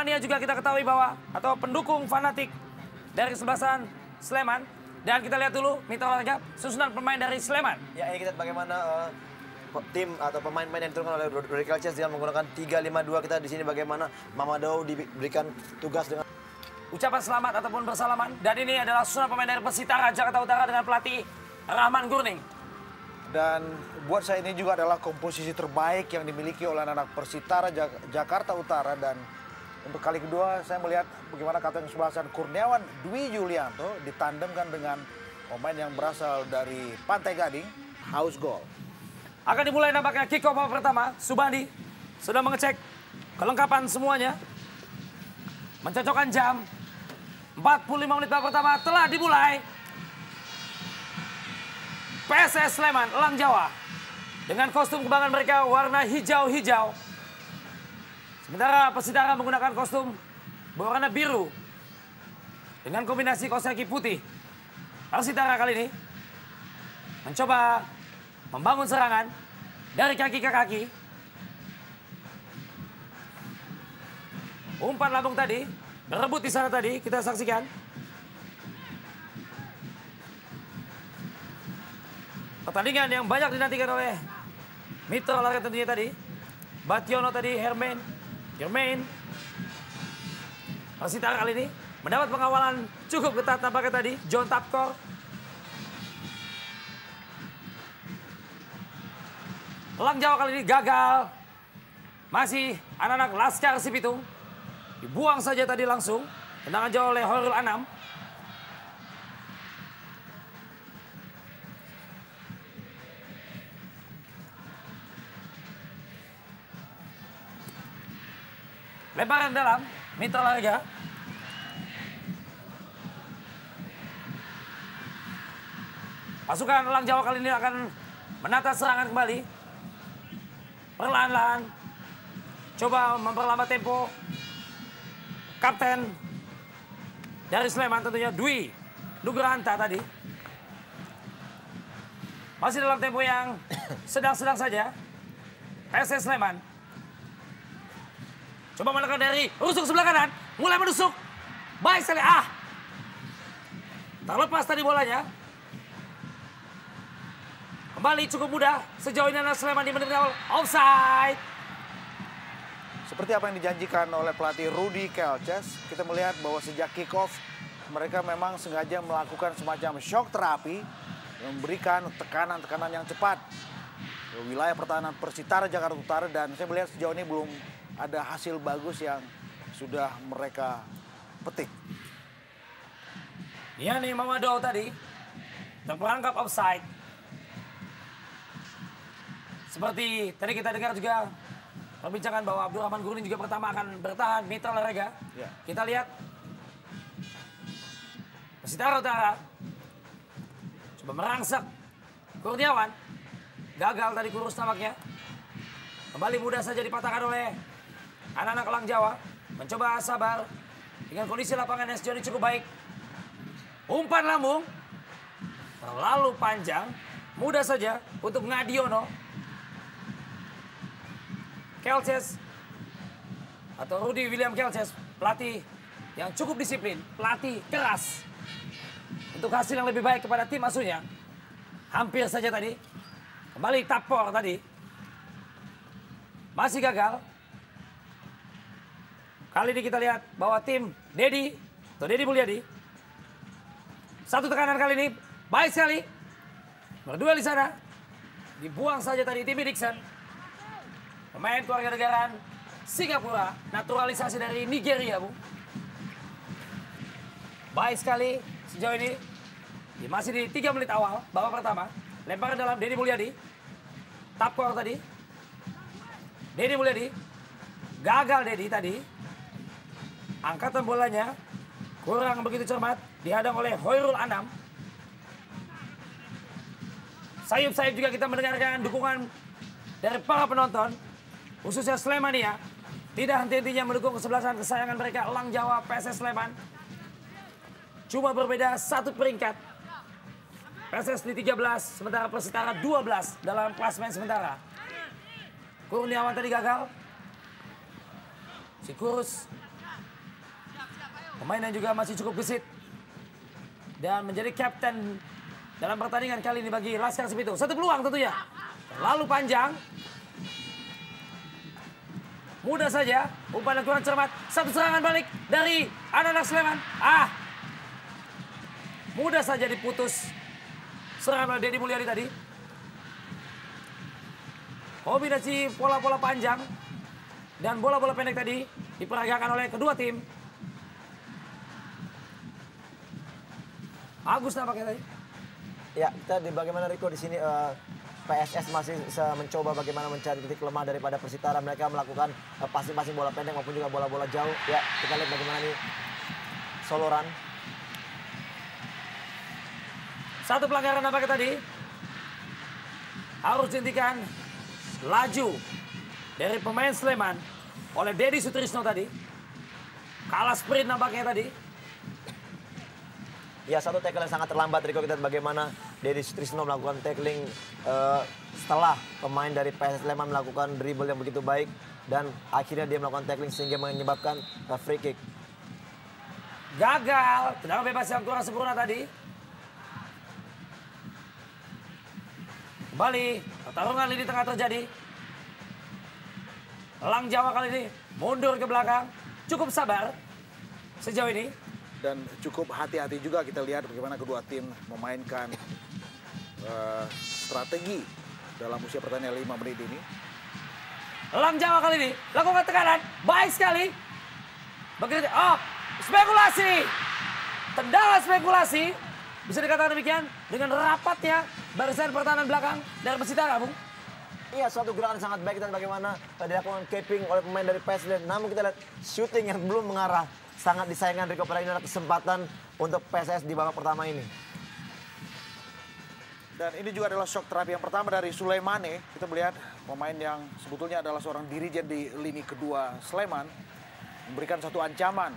Slemania juga kita ketahui bahwa atau pendukung fanatik dari kesebelasan Sleman. Dan kita lihat dulu Mitra Olahraga susunan pemain dari Sleman. Ya, ini kita bagaimana tim atau pemain-pemain yang diturunkan oleh Rudy Kelces dengan menggunakan 3-5-2. Kita di sini bagaimana Mamadou diberikan tugas dengan Ucapan selamat ataupun bersalaman. Dan ini adalah susunan pemain dari Persitara Jakarta Utara dengan pelatih Rahman Gurning. Dan buat saya ini juga adalah komposisi terbaik yang dimiliki oleh anak Persitara Jakarta Utara. Dan untuk kali kedua saya melihat bagaimana kapten kesebelasan Kurniawan Dwi Yulianto ditandemkan dengan pemain yang berasal dari Pantai Gading, Haus Gol. Akan dimulai nampaknya kick off pertama. Subandi sudah mengecek kelengkapan semuanya. Mencocokkan jam. 45 menit babak pertama telah dimulai. PSS Sleman, Elang Jawa. Dengan kostum kebanggaan mereka warna hijau-hijau. Sementara Persitara menggunakan kostum berwarna biru. Dengan kombinasi kaos kaki putih. Persitara kali ini mencoba membangun serangan dari kaki ke kaki. Umpan lambung tadi, berebut di sana tadi, kita saksikan. Pertandingan yang banyak dinantikan oleh mitra olahraga tentunya tadi. Bationo tadi, Germain. Persitara kali ini mendapat pengawalan cukup ketat nampaknya tadi. John Tapkor. Elang Jawa kali ini gagal. Masih anak-anak Laskar Sipitung. Dibuang saja tadi langsung. Tendangan jauh oleh Horul Anam. Lemparan dalam, Mitra Olahraga. Pasukan Elang Jawa kali ini akan menata serangan kembali. Perlahan-lahan. Coba memperlambat tempo. Kapten dari Sleman tentunya Dwi Nugrahanta tadi. Masih dalam tempo yang sedang-sedang saja. PSS Sleman. Coba menekan dari rusuk sebelah kanan. Mulai menusuk. Baik sekali. Terlepas tadi bolanya. Kembali cukup mudah. Sejauh ini anak Sleman di menit awal. Offside. Seperti apa yang dijanjikan oleh pelatih Rudy Kelces, kita melihat bahwa sejak kick-off mereka memang sengaja melakukan semacam shock terapi yang memberikan tekanan-tekanan yang cepat ke wilayah pertahanan Persitara Jakarta Utara, dan saya melihat sejauh ini belum ada hasil bagus yang sudah mereka petik. Iya nih Mamadou tadi terperangkap offside. Seperti tadi kita dengar juga perbincangan bahwa Abdurrahman Gurning juga pertama akan bertahan Mitra Olahraga. Ya. Kita lihat Persitara Utara coba merangsek Kurniawan. Gagal tadi kurus nampaknya. Kembali mudah saja dipatahkan oleh anak-anak Elang Jawa. Mencoba sabar dengan kondisi lapangan yang sejauh ini cukup baik. Umpan lambung terlalu panjang. Mudah saja untuk Ngadiono. Kelces atau Rudy William Kelces, pelatih yang cukup disiplin, pelatih keras untuk hasil yang lebih baik kepada tim asuhnya. Hampir saja tadi, kembali Tapor tadi, masih gagal. Kali ini kita lihat bahwa tim Dedi atau Dedi Mulyadi, satu tekanan kali ini, baik sekali, berdua di sana, dibuang saja tadi Timmy Dixon. Pemain keluarga negaraan Singapura, naturalisasi dari Nigeria, Bu. Baik sekali sejauh ini. Masih di 3 menit awal, babak pertama. Lemparan dalam Dedi Mulyadi. Tapkor tadi. Dedi Mulyadi. Gagal Dedi tadi. Angkatan bolanya kurang begitu cermat. Dihadang oleh Hoirul Anam. Sayup-sayup juga kita mendengarkan dukungan dari para penonton. Khususnya Slemania, tidak henti-hentinya mendukung kesebelasan kesayangan mereka, Elang Jawa PSS Sleman. Cuma berbeda 1 peringkat. PSS di 13, sementara Persitara 12 dalam klasemen sementara. Kurniawan tadi gagal. Si Kurus Pemain yang juga masih cukup gesit. Dan menjadi kapten dalam pertandingan kali ini bagi Laskar Sepitu. Satu peluang tentunya. Terlalu panjang. Mudah saja. Umpan yang kurang cermat. Satu serangan balik dari anak-anak Sleman. Mudah saja diputus. Serangan oleh Deddy Mulyadi tadi. Kombinasi pola-pola panjang dan bola-bola pendek tadi diperagakan oleh kedua tim. Agus nampaknya tadi. Ya, kita di bagaimana Riko di sini PSS masih mencoba bagaimana mencari titik lemah daripada Persitara. Mereka melakukan passing-passing bola pendek maupun juga bola-bola jauh. Ya, kita lihat bagaimana nih soloran. Satu pelanggaran nampaknya tadi. Harus dihentikan. Laju dari pemain Sleman oleh Deddy Sutrisno tadi. Kalah sprint nampaknya tadi. Ya, satu tackle yang sangat terlambat Riko. Kita lihat bagaimana Deddy Sutrisno melakukan tackling setelah pemain dari PS Sleman melakukan dribble yang begitu baik. Dan akhirnya dia melakukan tackling sehingga menyebabkan free kick. Gagal. Tendangan bebas yang kurang sempurna tadi. Kembali, pertarungan lini tengah terjadi. Elang Jawa kali ini mundur ke belakang. Cukup sabar sejauh ini. Dan cukup hati-hati juga kita lihat bagaimana kedua tim memainkan strategi dalam usia pertandingan 5 menit ini. Elang Jawa kali ini lakukan tekanan. Baik sekali. Begitu, spekulasi. Tendangan spekulasi. Bisa dikatakan demikian dengan rapatnya barisan pertahanan belakang dari Persitara, Bung. Iya, suatu gerakan sangat baik dan bagaimana dilakukan capping oleh pemain dari PSS. Namun kita lihat shooting yang belum mengarah. Sangat disayangkan Riko, pada ini ada kesempatan untuk PSS di babak pertama ini. Dan ini juga adalah shock terapi yang pertama dari Suleimane. Kita melihat pemain yang sebetulnya adalah seorang dirijen di lini kedua Sleman. Memberikan satu ancaman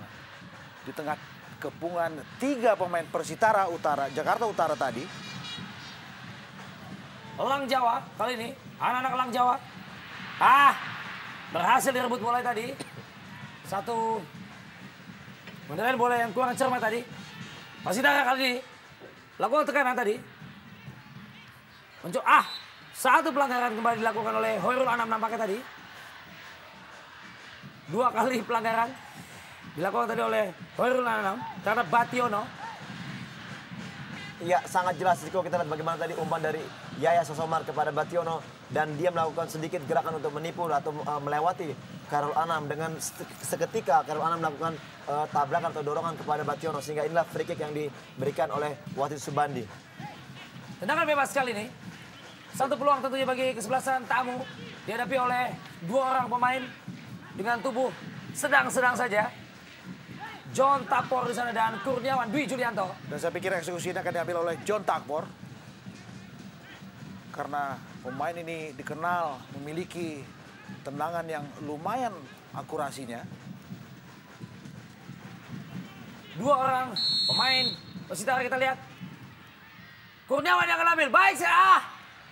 di tengah kepungan 3 pemain Persitara Utara, Jakarta Utara tadi. Elang Jawa kali ini, anak-anak Elang Jawa. Berhasil direbut bola tadi. Satu beneran bola yang kurang cermat tadi. Persitara kali ini lakukan tekanan tadi. Satu pelanggaran kembali dilakukan oleh Hoirul Anam nampaknya tadi. 2 kali pelanggaran dilakukan tadi oleh Hoirul Anam terhadap Bationo. Ya, sangat jelas Riko, kita lihat bagaimana tadi umpan dari Yaya Sosomar kepada Bationo. Dan dia melakukan sedikit gerakan untuk menipu atau melewati Khairul Anam. Dengan seketika Khairul Anam melakukan tabrakan atau dorongan kepada Bationo. Sehingga inilah free kick yang diberikan oleh Wasit Subandi. Tendangan bebas kali ini. Satu peluang tentunya bagi kesebelasan tamu. Dihadapi oleh 2 orang pemain dengan tubuh sedang-sedang saja. John Tapor di sana dan Kurniawan Dwi Julianto. Dan saya pikir eksekusi ini akan diambil oleh John Takpor. Karena pemain ini dikenal memiliki tendangan yang lumayan akurasinya. 2 orang pemain Persitara kita lihat. Kurniawan yang akan ambil. Baik,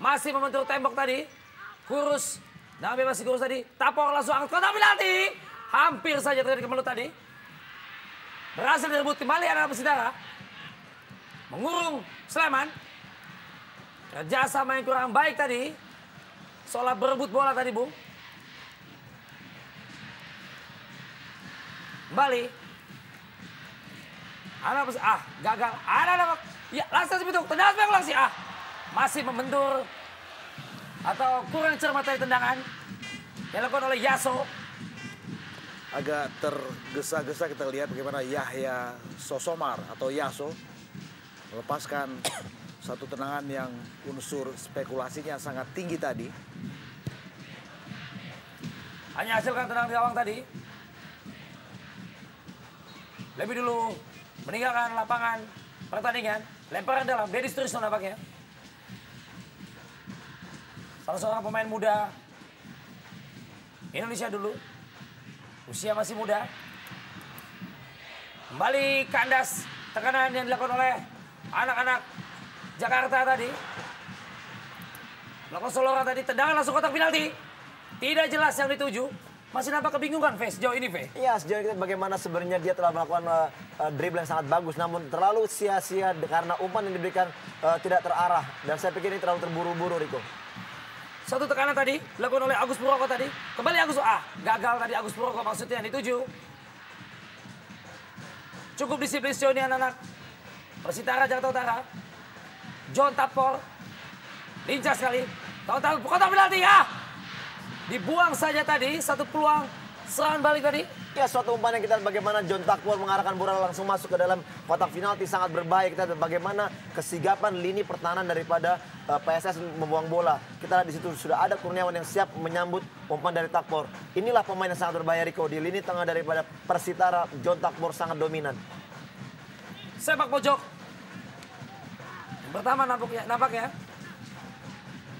masih membentur tembok tadi. Kurus. Nah, bebas kurus tadi. Tapor langsung angkat kotak penalti. Hampir saja terjadi kemelut tadi. Berhasil direbut kembali anak Persitara. Mengurung Sleman. Kerjasama yang kurang baik tadi. Seolah berebut bola tadi, Bung. Kembali. Gagal. Ya, Laskar Sepitu. Tendangan spekulasi. Masih membentur. Atau kurang cermat dari tendangan. Yang dilakukan oleh Yaso. Agak tergesa-gesa kita lihat bagaimana Yahya Sosomar atau Yaso melepaskan satu tendangan yang unsur spekulasinya sangat tinggi tadi. Hanya hasilkan tendangan gawang tadi. Lebih dulu meninggalkan lapangan pertandingan. Lemparan dalam, Deddy Sutrisno nampaknya. Salah seorang pemain muda Indonesia dulu. Usia masih muda. Kembali kandas tekanan yang dilakukan oleh anak-anak Jakarta tadi. Melakukan soloran tadi, tendangan langsung kotak penalti. Tidak jelas yang dituju. Masih nampak kebingungan, Fe, sejauh ini, Fe. Iya, sejauh ini bagaimana sebenarnya dia telah melakukan dribble yang sangat bagus, namun terlalu sia-sia karena umpan yang diberikan tidak terarah. Dan saya pikir ini terlalu terburu-buru, Riko. Satu tekanan tadi, dilakukan oleh Agus Purwoko tadi. Kembali Agus, gagal tadi Agus Purwoko maksudnya yang dituju. Cukup disiplin sejauh ini anak-anak Persitara Jakarta Utara. John Tapor, lincah sekali. Tahu-tahu kotak penalti, dibuang saja tadi, satu peluang serangan balik tadi. Ya, suatu umpan yang kita lihat bagaimana John Takpor mengarahkan bola langsung masuk ke dalam kotak penalti sangat berbahaya. Kita lihat bagaimana kesigapan lini pertahanan daripada PSS membuang bola. Kita lihat di situ sudah ada Kurniawan yang siap menyambut umpan dari Takpor. Inilah pemain yang sangat berbahaya, Riko. Di lini tengah daripada Persitara, John Takpor sangat dominan. Sepak pojok. Yang pertama nampaknya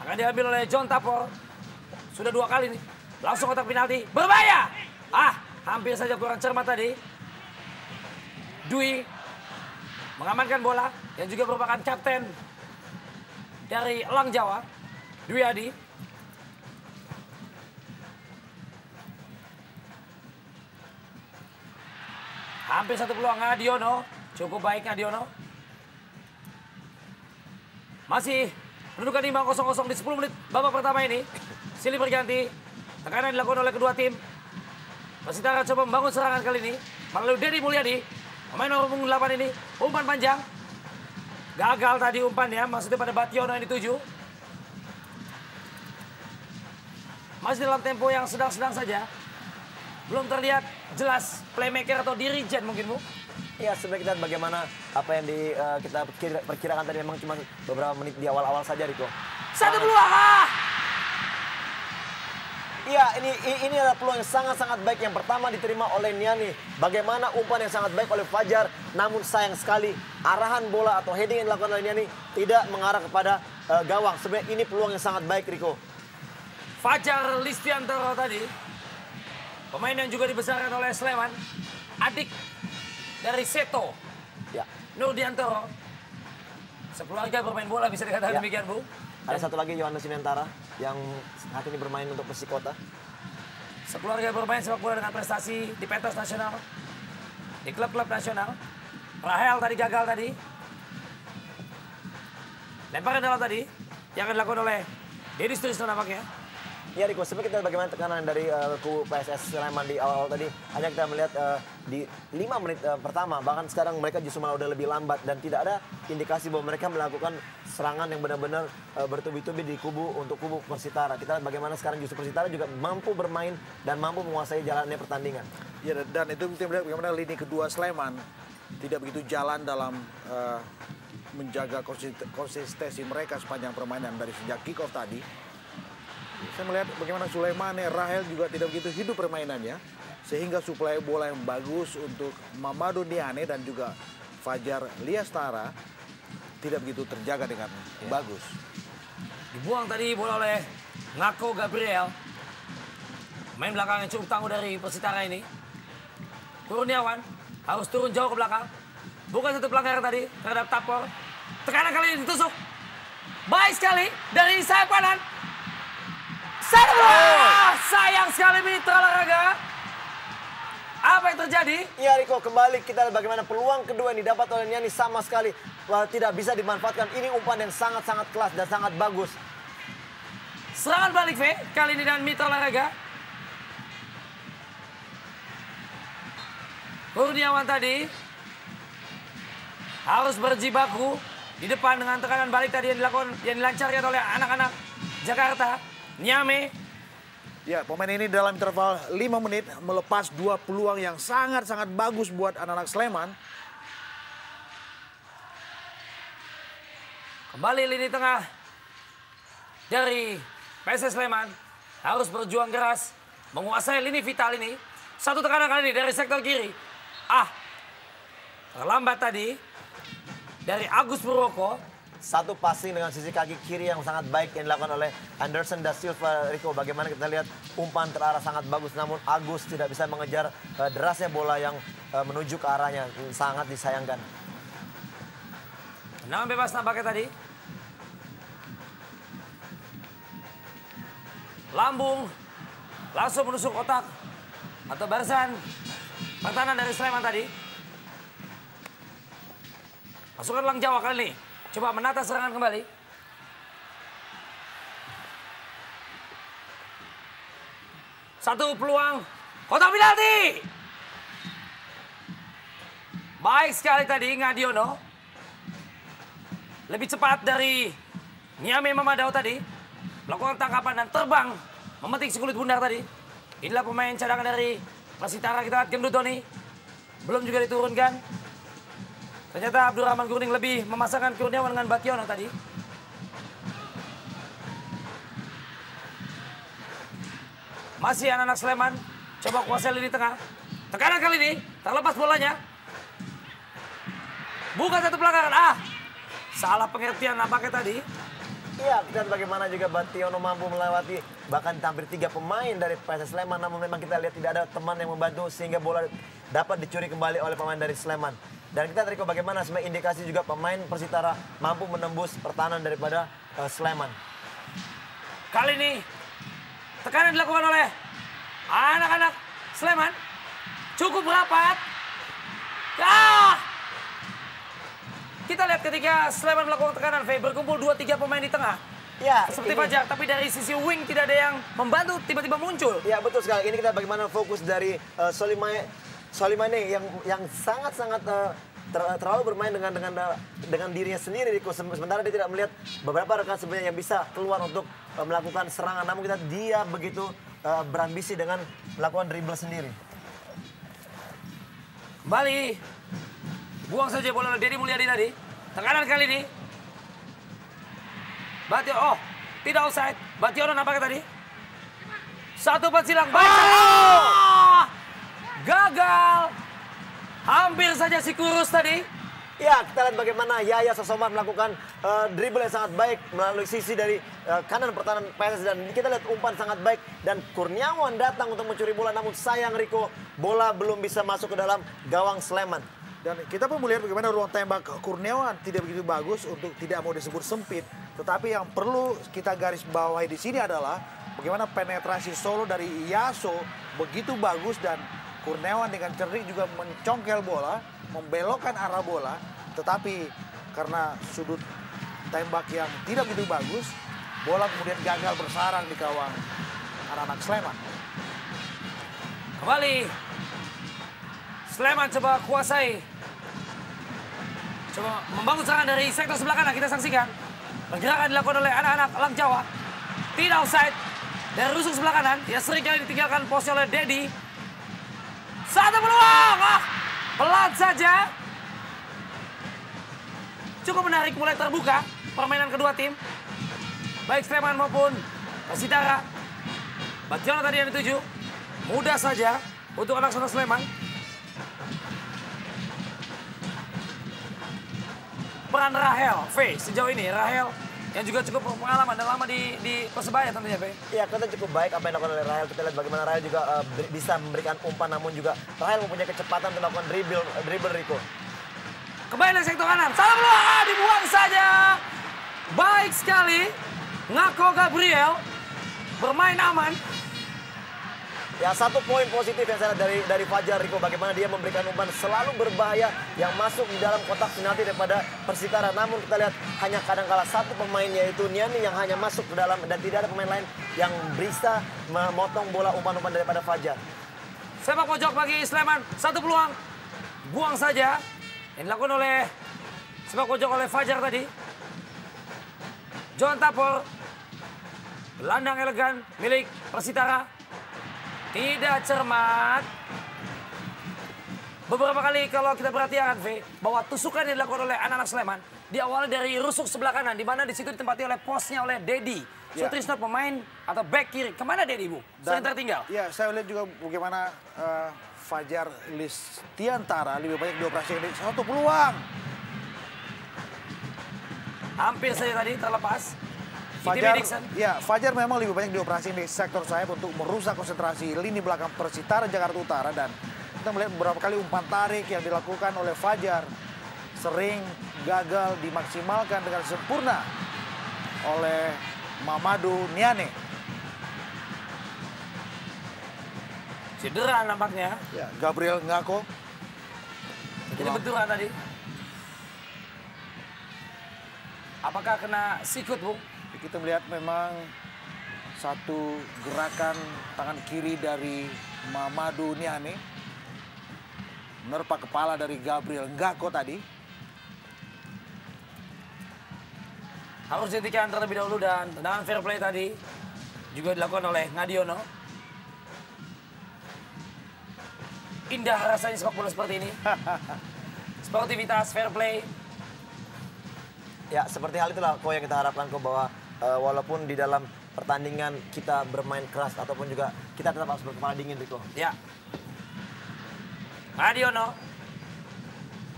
akan diambil oleh John Tapor. Sudah 2 kali nih. Langsung kotak penalti. Berbahaya. Hampir saja kurang cermat tadi. Dwi mengamankan bola. Yang juga merupakan kapten dari Elang Jawa. Dwi Adi. Hampir satu peluang Adiono. Cukup baik Adiono. Masih mendudukan 5-0 di 10 menit babak pertama ini. Silih berganti. Tekanan dilakukan oleh kedua tim. Persitara coba membangun serangan kali ini melalui Dedi Mulyadi. Pemain nomor 8 ini. Umpan panjang. Gagal tadi umpannya. Maksudnya pada Bationo yang dituju. Masih dalam tempo yang sedang-sedang saja. Belum terlihat jelas playmaker atau dirijen mungkin, Bu. Ya, sebenarnya kita lihat bagaimana apa yang kita perkirakan tadi memang cuma beberapa menit di awal-awal saja, Riko. Satu peluang. Iya, ini adalah peluang yang sangat-sangat baik. Yang pertama diterima oleh Niani. Bagaimana umpan yang sangat baik oleh Fajar. Namun sayang sekali arahan bola atau heading yang dilakukan oleh Niani tidak mengarah kepada gawang. Sebenarnya ini peluang yang sangat baik, Riko. Fajar Listiantoro tadi. Pemain yang juga dibesarkan oleh Sleman. Adik dari Seto. Ya. Nurdiantoro. Sekeluarga bermain bola bisa dikatakan demikian, Bu. Ada satu lagi Yohanes Sinentara yang saat ini bermain untuk Persikota. Sekeluarga bermain sepak bola dengan prestasi di pentas nasional, di klub-klub nasional. Rahel tadi gagal tadi. Lemparan dalam tadi yang akan dilakukan oleh Deddy Sutrisno nampaknya. Ya, Riko, sebenarnya kita bagaimana tekanan dari kubu PSS Sleman di awal tadi. Hanya kita melihat di 5 menit pertama, bahkan sekarang mereka justru malah udah lebih lambat. Dan tidak ada indikasi bahwa mereka melakukan serangan yang benar-benar bertubi-tubi di untuk kubu Persitara. Kita lihat bagaimana sekarang justru Persitara juga mampu bermain dan mampu menguasai jalannya pertandingan. Ya, dan itu kita melihat bagaimana lini kedua Sleman tidak begitu jalan dalam menjaga konsistensi mereka sepanjang permainan dari sejak kick off tadi. Saya melihat bagaimana Suleimane, Rahel juga tidak begitu hidup permainannya. Sehingga suplai bola yang bagus untuk Mamadou Niane dan juga Fajar Liastara tidak begitu terjaga dengan bagus. Dibuang tadi bola oleh Ngako Gabriel. Main belakang yang cukup tangguh dari Persitara ini. Kurniawan harus turun jauh ke belakang. Bukan satu pelanggaran tadi terhadap Tapor. Tekanan kali ini ditusuk. Baik sekali dari sayap kanan. Sayang sekali Mitra Olahraga. Apa yang terjadi? Ya, Riko, kembali kita lihat bagaimana peluang kedua yang didapat oleh Niani sama sekali tidak bisa dimanfaatkan. Ini umpan yang sangat-sangat kelas dan sangat bagus. Serangan balik, V. Kali ini dengan Mitra Olahraga. Kurniawan tadi harus berjibaku di depan dengan tekanan balik tadi yang dilancarkan oleh anak-anak Jakarta. Niame. Ya, pemain ini dalam interval 5 menit melepas 2 peluang yang sangat-sangat bagus buat anak-anak Sleman. Kembali lini tengah dari PSS Sleman. Harus berjuang keras menguasai lini vital ini. Satu tekanan kali ini dari sektor kiri. Terlambat tadi dari Agus Purwoko. Satu passing dengan sisi kaki kiri yang sangat baik yang dilakukan oleh Anderson da Silva, Riko. Bagaimana kita lihat umpan terarah sangat bagus, namun Agus tidak bisa mengejar derasnya bola yang menuju ke arahnya. Sangat disayangkan. Tendangan bebas nampaknya tadi. Lambung langsung menusuk kotak atau barisan pertahanan dari Sleman tadi. Pasukan Elang Jawa kali ini coba menata serangan kembali. Satu peluang kotak penalti. Baik sekali tadi Ngadiono. Lebih cepat dari Niame Mamadao tadi. Melakukan tangkapan dan terbang memetik si kulit bundar tadi. Inilah pemain cadangan dari Persitara. Kita lihat Gendut Doni. Belum juga diturunkan. Ternyata Abdurrahman Gurning lebih memasangkan Kurniawan dengan Bationo tadi. Masih anak-anak Sleman. Coba kuasai lini tengah. Tekanan kali ini. Terlepas bolanya. Bukan satu pelanggaran. Salah pengertian nampaknya tadi. Iya, kita lihat bagaimana juga Bationo mampu melewati bahkan hampir 3 pemain dari PSS Sleman. Namun memang kita lihat tidak ada teman yang membantu sehingga bola dapat dicuri kembali oleh pemain dari Sleman. Dan kita tarik bagaimana sebagai indikasi juga pemain Persitara mampu menembus pertahanan daripada Sleman. Kali ini tekanan dilakukan oleh anak-anak Sleman. Cukup rapat. Kita lihat ketika Sleman melakukan tekanan, berkumpul 2-3 pemain di tengah. Ya, seperti Fajar, tapi dari sisi wing tidak ada yang membantu, tiba-tiba muncul. Ya, betul sekali. Ini kita bagaimana fokus dari Solimane yang sangat-sangat terlalu bermain dengan dirinya sendiri. Sementara dia tidak melihat beberapa rekan sebenarnya yang bisa keluar untuk melakukan serangan. Namun dia begitu berambisi dengan melakukan dribble sendiri. Kembali. Buang saja bola oleh Dedi Mulyadi tadi. Tekanan kali ini. Bationo, tidak offside. Bationo nampaknya tadi. Satu umpan silang. Gagal. Hampir saja si Kurus tadi. Ya, kita lihat bagaimana Yaya Sosomar melakukan dribble yang sangat baik melalui sisi dari kanan pertahanan PSS. Dan kita lihat umpan sangat baik. Dan Kurniawan datang untuk mencuri bola. Namun sayang Riko, bola belum bisa masuk ke dalam gawang Sleman. Dan kita pun melihat bagaimana ruang tembak Kurniawan tidak begitu bagus untuk tidak mau disebut sempit. Tetapi yang perlu kita garis bawahi di sini adalah bagaimana penetrasi solo dari Yaso begitu bagus dan Kurniawan dengan cerdik juga mencongkel bola, membelokkan arah bola. Tetapi karena sudut tembak yang tidak begitu bagus, bola kemudian gagal bersarang di gawang anak-anak Sleman. Kembali. Sleman coba kuasai. Coba membangun serangan dari sektor sebelah kanan. Kita saksikan. Pergerakan dilakukan oleh anak-anak Elang Jawa. Tidak offside. Dari rusuk sebelah kanan. Yang seringkali ditinggalkan posisi oleh Dedi. Satu peluang. Pelan saja. Cukup menarik, mulai terbuka permainan kedua tim. Baik Sleman maupun Persitara. Bationo tadi yang dituju. Mudah saja untuk anak-anak Sleman. Peran Rahel, V sejauh ini. Rahel yang juga cukup pengalaman dan lama di Persebaya tentunya, V. Ya, kita cukup baik apa yang dilakukan oleh Rahel. Kita lihat bagaimana Rahel juga bisa memberikan umpan, namun juga Rahel mempunyai kecepatan untuk melakukan dribble Riko. Kembali dari sektor kanan, salah peluang, dibuang saja. Baik sekali, Ngako Gabriel bermain aman. Ya, satu poin positif yang saya lihat dari Fajar Riko, bagaimana dia memberikan umpan selalu berbahaya yang masuk di dalam kotak penalti daripada Persitara. Namun kita lihat hanya kadang-kala satu pemain yaitu Niani yang hanya masuk ke dalam dan tidak ada pemain lain yang bisa memotong bola umpan-umpan daripada Fajar. Sepak pojok bagi Sleman, satu peluang, buang saja. Yang dilakukan oleh sepak pojok oleh Fajar tadi. John Tapor, gelandang elegan milik Persitara. Tidak cermat. Beberapa kali kalau kita perhatikan, V, bahwa tusukan yang dilakukan oleh anak-anak Sleman diawali dari rusuk sebelah kanan, di mana di situ ditempati oleh posnya oleh Dedi. Sutrisno pemain atau back kiri. Kemana Dedi, Bu? Sering tertinggal. Ya, saya lihat juga bagaimana Fajar Listiantara lebih banyak dioperasi ini. Satu peluang. Hampir saja tadi terlepas. Fajar memang lebih banyak dioperasi di sektor sayap untuk merusak konsentrasi lini belakang Persitara Jakarta Utara. Dan kita melihat beberapa kali umpan tarik yang dilakukan oleh Fajar sering gagal dimaksimalkan dengan sempurna oleh Mamadou Niane. Cedera nampaknya. Ya, Gabriel Ngako. Jadi benturan tadi. Apakah kena sikut, Bu? Kita melihat memang satu gerakan tangan kiri dari Mamadou Niane menerpa kepala dari Gabriel Ngako tadi. Harus dihentikan terlebih dahulu dan tendangan fair play tadi juga dilakukan oleh Ngadiono. Indah rasanya sepak bola seperti ini. Sportivitas, fair play. Ya, seperti hal itulah yang kita harapkan kok, bahwa walaupun di dalam pertandingan kita bermain keras ataupun juga kita tetap harus berkepala dingin, Riko. Ya. Ngadiono.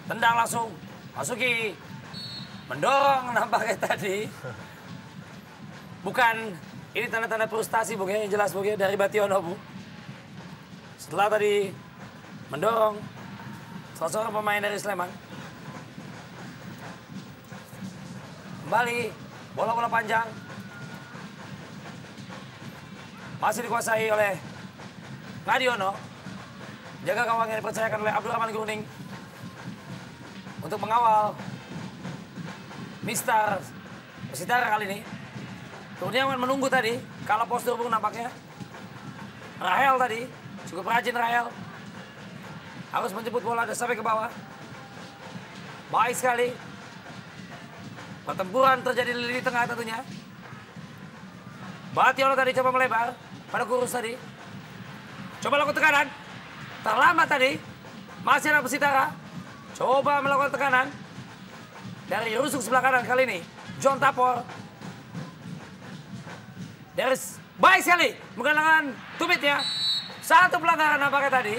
Tendang langsung. Masuki. Mendorong nampaknya tadi. Bukan, ini tanda-tanda frustasi, Bu, yang jelas, Bu, dari Bationo, Bu. Setelah tadi mendorong salah seorang pemain dari Sleman. Kembali, bola-bola panjang. Masih dikuasai oleh Ngadiono. Jaga gawang yang dipercayakan oleh Abdurrahman Gurning. Untuk mengawal Mister Persitara kali ini. Kurniawan menunggu tadi. Kalau postur pun nampaknya. Rahel tadi. Cukup rajin Rahel. Harus menjemput bola dan sampai ke bawah. Baik sekali. Pertempuran terjadi di lini tengah tentunya. Bationo tadi coba melebar pada Kurus tadi. Coba lakukan tekanan. Terlambat tadi. Masih ada Persitara. Coba melakukan tekanan. Dari rusuk sebelah kanan kali ini. John Tapor. Dari baik sekali. Menggunakan tumitnya. Satu pelanggaran nampaknya tadi.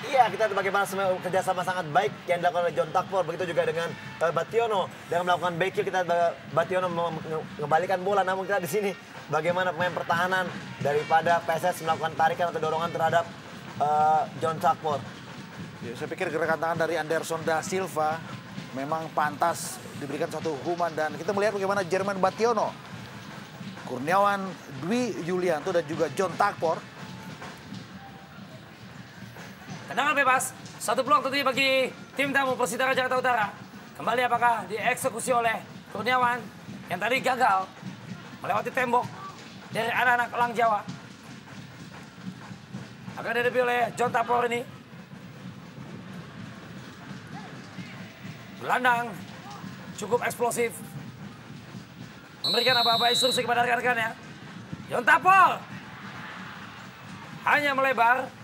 Iya, kita bagaimana kerjasama sangat baik yang dilakukan oleh John Takpor. Begitu juga dengan Bationo. Dengan melakukan back kill, kita Bationo mengembalikan bola. Namun kita di sini bagaimana pemain pertahanan daripada PSS melakukan tarikan atau dorongan terhadap John Takpor. Ya, saya pikir gerakan tangan dari Anderson da Silva memang pantas diberikan satu hukuman. Dan kita melihat bagaimana Jerman Bationo, Kurniawan Dwi Yulianto dan juga John Takpor. Tendangan bebas, satu peluang tentunya bagi tim tamu Persitara Jakarta Utara. Kembali apakah dieksekusi oleh Kurniawan yang tadi gagal melewati tembok dari anak-anak Elang Jawa. Akan dihadapi oleh John Tapor ini. Gelandang cukup eksplosif. Memberikan apa-apa instruksi kepada rekan-rekannya. John Tapor hanya melebar.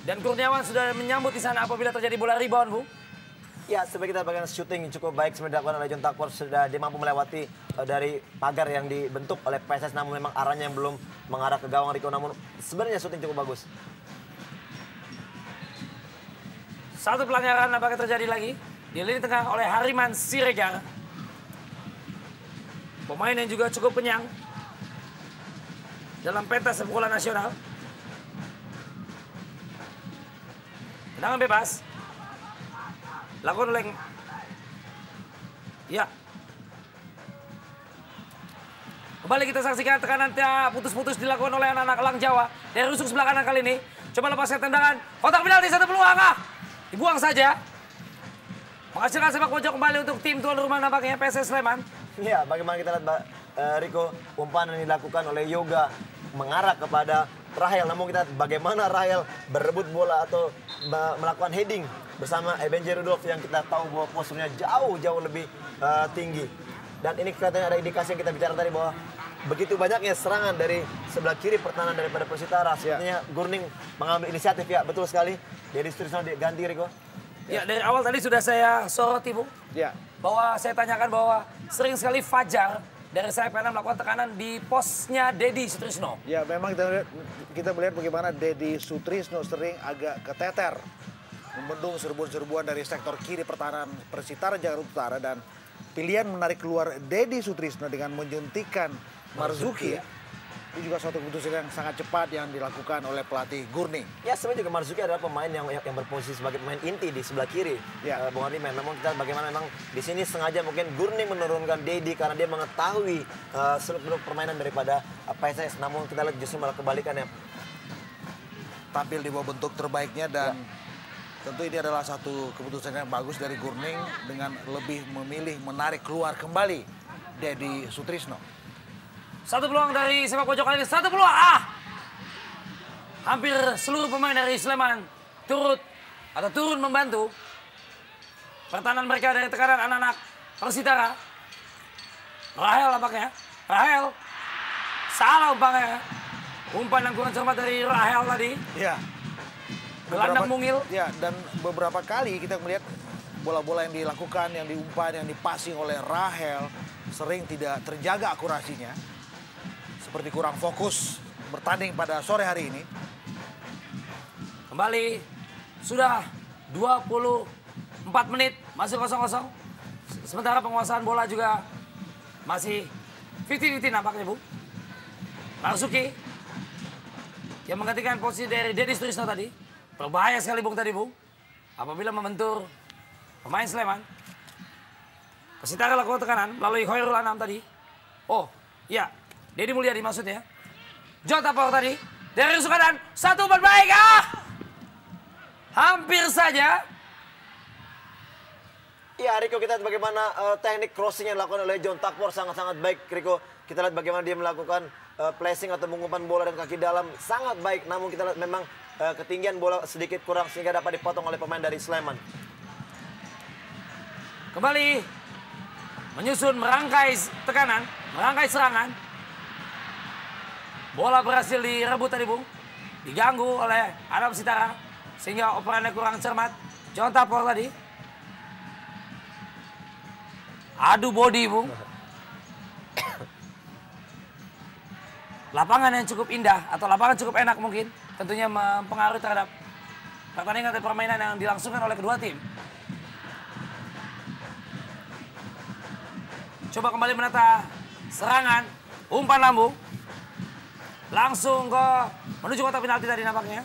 Dan Kurniawan sudah menyambut di sana apabila terjadi bola rebound, Bu. Ya, sebagai kita bagian shooting cukup baik sebenarnya dilakukan oleh John Takpor. Sudah dia mampu melewati dari pagar yang dibentuk oleh PSS. Namun memang arahnya yang belum mengarah ke gawang Riko. Namun sebenarnya shooting cukup bagus. Satu pelanggaran nampaknya terjadi lagi. Di lini tengah oleh Hariman Siregar. Pemain yang juga cukup kenyang dalam pentas sepak bola nasional. Tendangan bebas. Lakukan oleh... Ya. Kembali kita saksikan tekanan putus-putus dilakukan oleh anak-anak Elang Jawa. Dari rusuk sebelah kanan kali ini. Coba lepaskan tendangan. Kotak penalti, satu peluang. Dibuang saja. Menghasilkan sepak pojok kembali untuk tim tuan rumah nampaknya PSS Sleman. Ya, bagaimana kita lihat Riko, umpan yang dilakukan oleh Yoga mengarah kepada Rahel. Namun kita bagaimana Rahel berebut bola atau melakukan heading bersama Ebenezer Rudolf yang kita tahu bahwa posturnya jauh lebih tinggi. Dan ini katanya ada indikasi yang kita bicara tadi bahwa begitu banyaknya serangan dari sebelah kiri pertahanan daripada Persitara. Sepertinya Gurning mengambil inisiatif, ya, betul sekali. Jadi Sutrisno diganti, Riko. Ya, dari awal tadi sudah saya soroti, Bu. Ya. Bahwa saya tanyakan bahwa sering sekali Fajar dari sayap kanan melakukan tekanan di posnya Dedi Sutrisno. Ya, memang kita melihat bagaimana Dedi Sutrisno sering agak keteter membendung serbuan-serbuan dari sektor kiri pertahanan Persitara Jakarta Utara. Dan pilihan menarik keluar Dedi Sutrisno dengan menyuntikkan Marzuki, itu juga suatu keputusan yang sangat cepat yang dilakukan oleh pelatih Gurning. Ya, sebenarnya juga Marzuki adalah pemain yang berposisi sebagai pemain inti di sebelah kiri. Ya. Bung Ardiman. Namun kita bagaimana memang di sini sengaja mungkin Gurning menurunkan Dedi karena dia mengetahui seluk-beluk permainan daripada PSS. Namun kita lihat justru malah kebalikannya. tampil di bawah bentuk terbaiknya dan tentu ini adalah satu keputusan yang bagus dari Gurning dengan lebih memilih menarik keluar kembali Dedi Sutrisno. Satu peluang dari sepak pojok kali ini. Satu peluang. Hampir seluruh pemain dari Sleman turun membantu. Pertahanan mereka dari tekanan anak-anak Persitara. Rahel nampaknya. Rahel. Salah umpannya. Umpan yang kurang cermat dari Rahel tadi. Ya. Gelandang mungil. Ya, dan beberapa kali kita melihat bola-bola yang dilakukan, yang diumpan, yang dipasing oleh Rahel sering tidak terjaga akurasinya. Seperti kurang fokus bertanding pada sore hari ini. Kembali sudah 24 menit masih 0-0. Sementara penguasaan bola juga masih 50-50 nampaknya, Bu. Marzuki yang menggantikan posisi dari Dedi Sutrisno tadi. Berbahaya sekali, Bung, tadi, Bung. Apabila membentur pemain Sleman. Persitara lakukan tekanan melalui Khairul Anam tadi. Oh, iya. Dedi Mulyadi maksudnya. Jota Power tadi. Dari Sukadan. Satu umpan baik. Hampir saja. Iya, Riko, kita lihat bagaimana teknik crossing yang dilakukan oleh John Takpor sangat-sangat baik, Riko. Kita lihat bagaimana dia melakukan placing atau mengumpan bola dan kaki dalam sangat baik. Namun kita lihat memang ketinggian bola sedikit kurang sehingga dapat dipotong oleh pemain dari Sleman. Kembali menyusun, merangkai tekanan, merangkai serangan. Bola berhasil direbut tadi, Bung. Diganggu oleh Adam Sitara sehingga operannya kurang cermat. John Tapor tadi. Adu body, Bung. Lapangan yang cukup indah atau lapangan cukup enak mungkin tentunya mempengaruhi terhadap pertandingan dan permainan yang dilangsungkan oleh kedua tim. Coba kembali menata serangan, umpan lambung. Langsung menuju kotak penalti tadi nampaknya.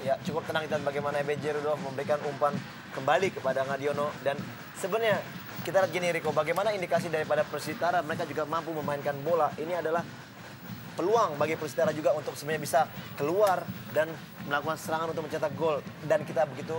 Ya, cukup tenang kita bagaimana EBJ Rudolf memberikan umpan kembali kepada Ngadiono. Dan sebenarnya kita lihat gini, Riko, bagaimana indikasi daripada Persitara mereka juga mampu memainkan bola. Ini adalah peluang bagi Persitara juga untuk sebenarnya bisa keluar dan melakukan serangan untuk mencetak gol. Dan kita begitu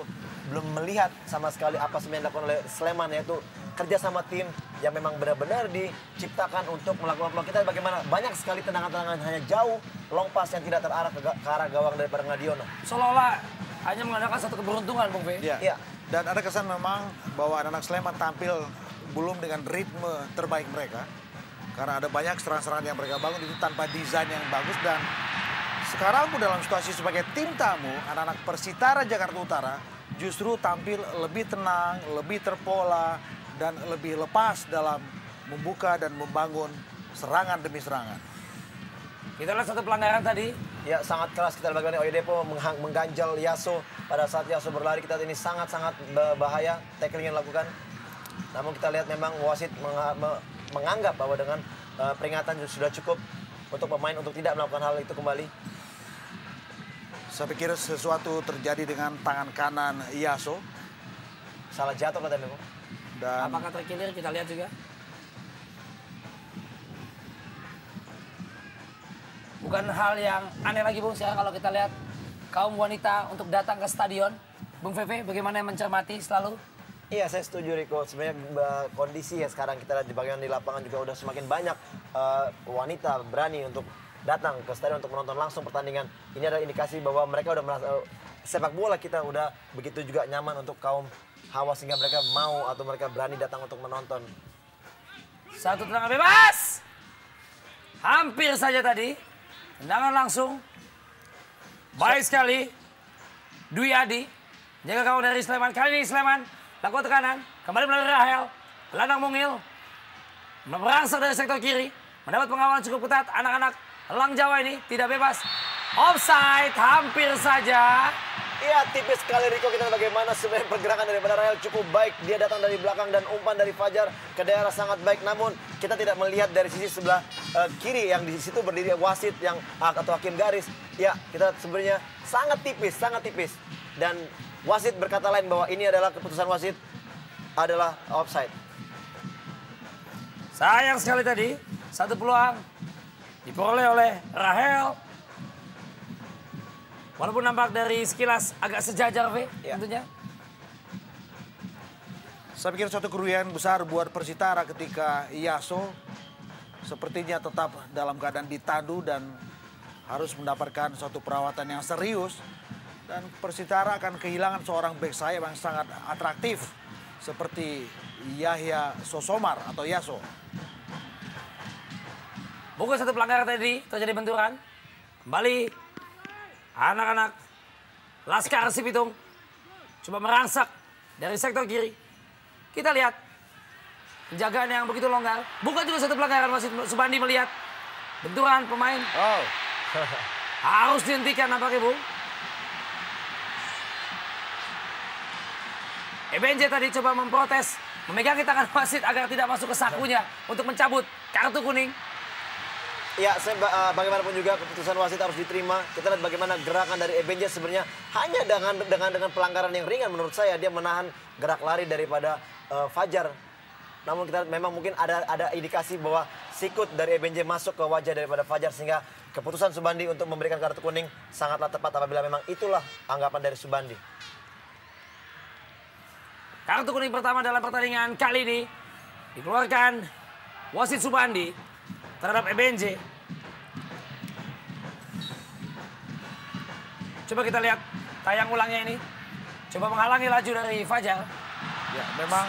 belum melihat sama sekali apa sebenarnya dilakukan oleh Sleman, yaitu kerja sama tim yang memang benar-benar diciptakan untuk melakukan peluang. Kita bagaimana banyak sekali tendangan-tendangan hanya jauh, long pass yang tidak terarah ke arah gawang daripada Ngadiono. Seolah-olah hanya mengandalkan satu keberuntungan, Bung Fe. Ya. Dan ada kesan memang bahwa anak-anak Sleman tampil belum dengan ritme terbaik mereka. Karena ada banyak serangan-serangan yang mereka bangun itu tanpa desain yang bagus. Dan sekarang pun dalam situasi sebagai tim tamu, anak-anak Persitara Jakarta Utara justru tampil lebih tenang, lebih terpola, dan lebih lepas dalam membuka dan membangun serangan demi serangan. Kita lihat satu pelanggaran tadi. Ya, sangat keras kita lihat bagaimana Oyedepo mengganjal Yaso. Pada saat Yaso berlari, kita lihat ini sangat-sangat bahaya tackling yang dilakukan. Namun kita lihat memang wasit menganggap bahwa dengan peringatan sudah cukup untuk pemain untuk tidak melakukan hal itu kembali. Saya pikir sesuatu terjadi dengan tangan kanan Yaso. Salah jatuh katanya, Bung. Dan Apakah terkilir? Kita lihat juga. Bukan hal yang aneh lagi, Bung. Sekarang kalau kita lihat kaum wanita untuk datang ke stadion. Bung Feve, bagaimana mencermati selalu? Iya, saya setuju, Riko. Sebenarnya kondisi ya sekarang kita lihat di bagian di lapangan juga udah semakin banyak wanita berani untuk datang ke stadion untuk menonton langsung pertandingan. Ini adalah indikasi bahwa mereka udah merasa sepak bola kita udah begitu juga nyaman untuk kaum hawa sehingga mereka mau atau mereka berani datang untuk menonton. Satu tendangan bebas. Hampir saja tadi. Tendangan langsung. Baik sekali. Dwi Adi. Jaga gawang dari Sleman. Kali ini Sleman lakukan tekanan. Kembali melalui Rahel. Gelandang mungil. Merangsek dari sektor kiri. Mendapat pengawalan cukup ketat. Anak-anak Elang Jawa ini tidak bebas. Offside. Hampir saja. Iya, tipis sekali, Riko. Kita lihat bagaimana sebenarnya pergerakan daripada Rahel cukup baik. Dia datang dari belakang dan umpan dari Fajar ke daerah sangat baik. Namun kita tidak melihat dari sisi sebelah kiri yang di situ berdiri wasit yang atau hakim garis. Ya, kita sebenarnya sangat tipis. Dan wasit berkata lain bahwa ini adalah keputusan wasit adalah offside. Sayang sekali tadi. Satu peluang diperoleh oleh Rahel. Walaupun nampak dari sekilas agak sejajar, tentunya. Saya pikir suatu kerugian besar buat Persitara ketika Yaso sepertinya tetap dalam keadaan ditandu dan harus mendapatkan suatu perawatan yang serius. Dan Persitara akan kehilangan seorang bek sayap yang sangat atraktif seperti Yahya Sosomar atau Yaso. Bukan satu pelanggaran tadi, terjadi benturan. Kembali anak-anak Laskar Sipitung coba merangsak dari sektor kiri. Kita lihat penjagaan yang begitu longgar. Bukan juga satu pelanggaran, Wasit Subandi melihat benturan pemain. Oh. Harus dihentikan nampaknya, Bung. EBNJ tadi coba memprotes, memegangi tangan wasit agar tidak masuk ke sakunya untuk mencabut kartu kuning. Ya, bagaimanapun juga keputusan wasit harus diterima. Kita lihat bagaimana gerakan dari EBNJ sebenarnya hanya dengan pelanggaran yang ringan menurut saya. Dia menahan gerak lari daripada Fajar. Namun kita memang mungkin ada indikasi bahwa sikut dari EBNJ masuk ke wajah daripada Fajar sehingga keputusan Subandi untuk memberikan kartu kuning sangatlah tepat apabila memang itulah anggapan dari Subandi. Kartu kuning pertama dalam pertandingan kali ini dikeluarkan wasit Subandi terhadap EBNJ. Coba kita lihat tayang ulangnya ini. Coba menghalangi laju dari Fajar. Ya, memang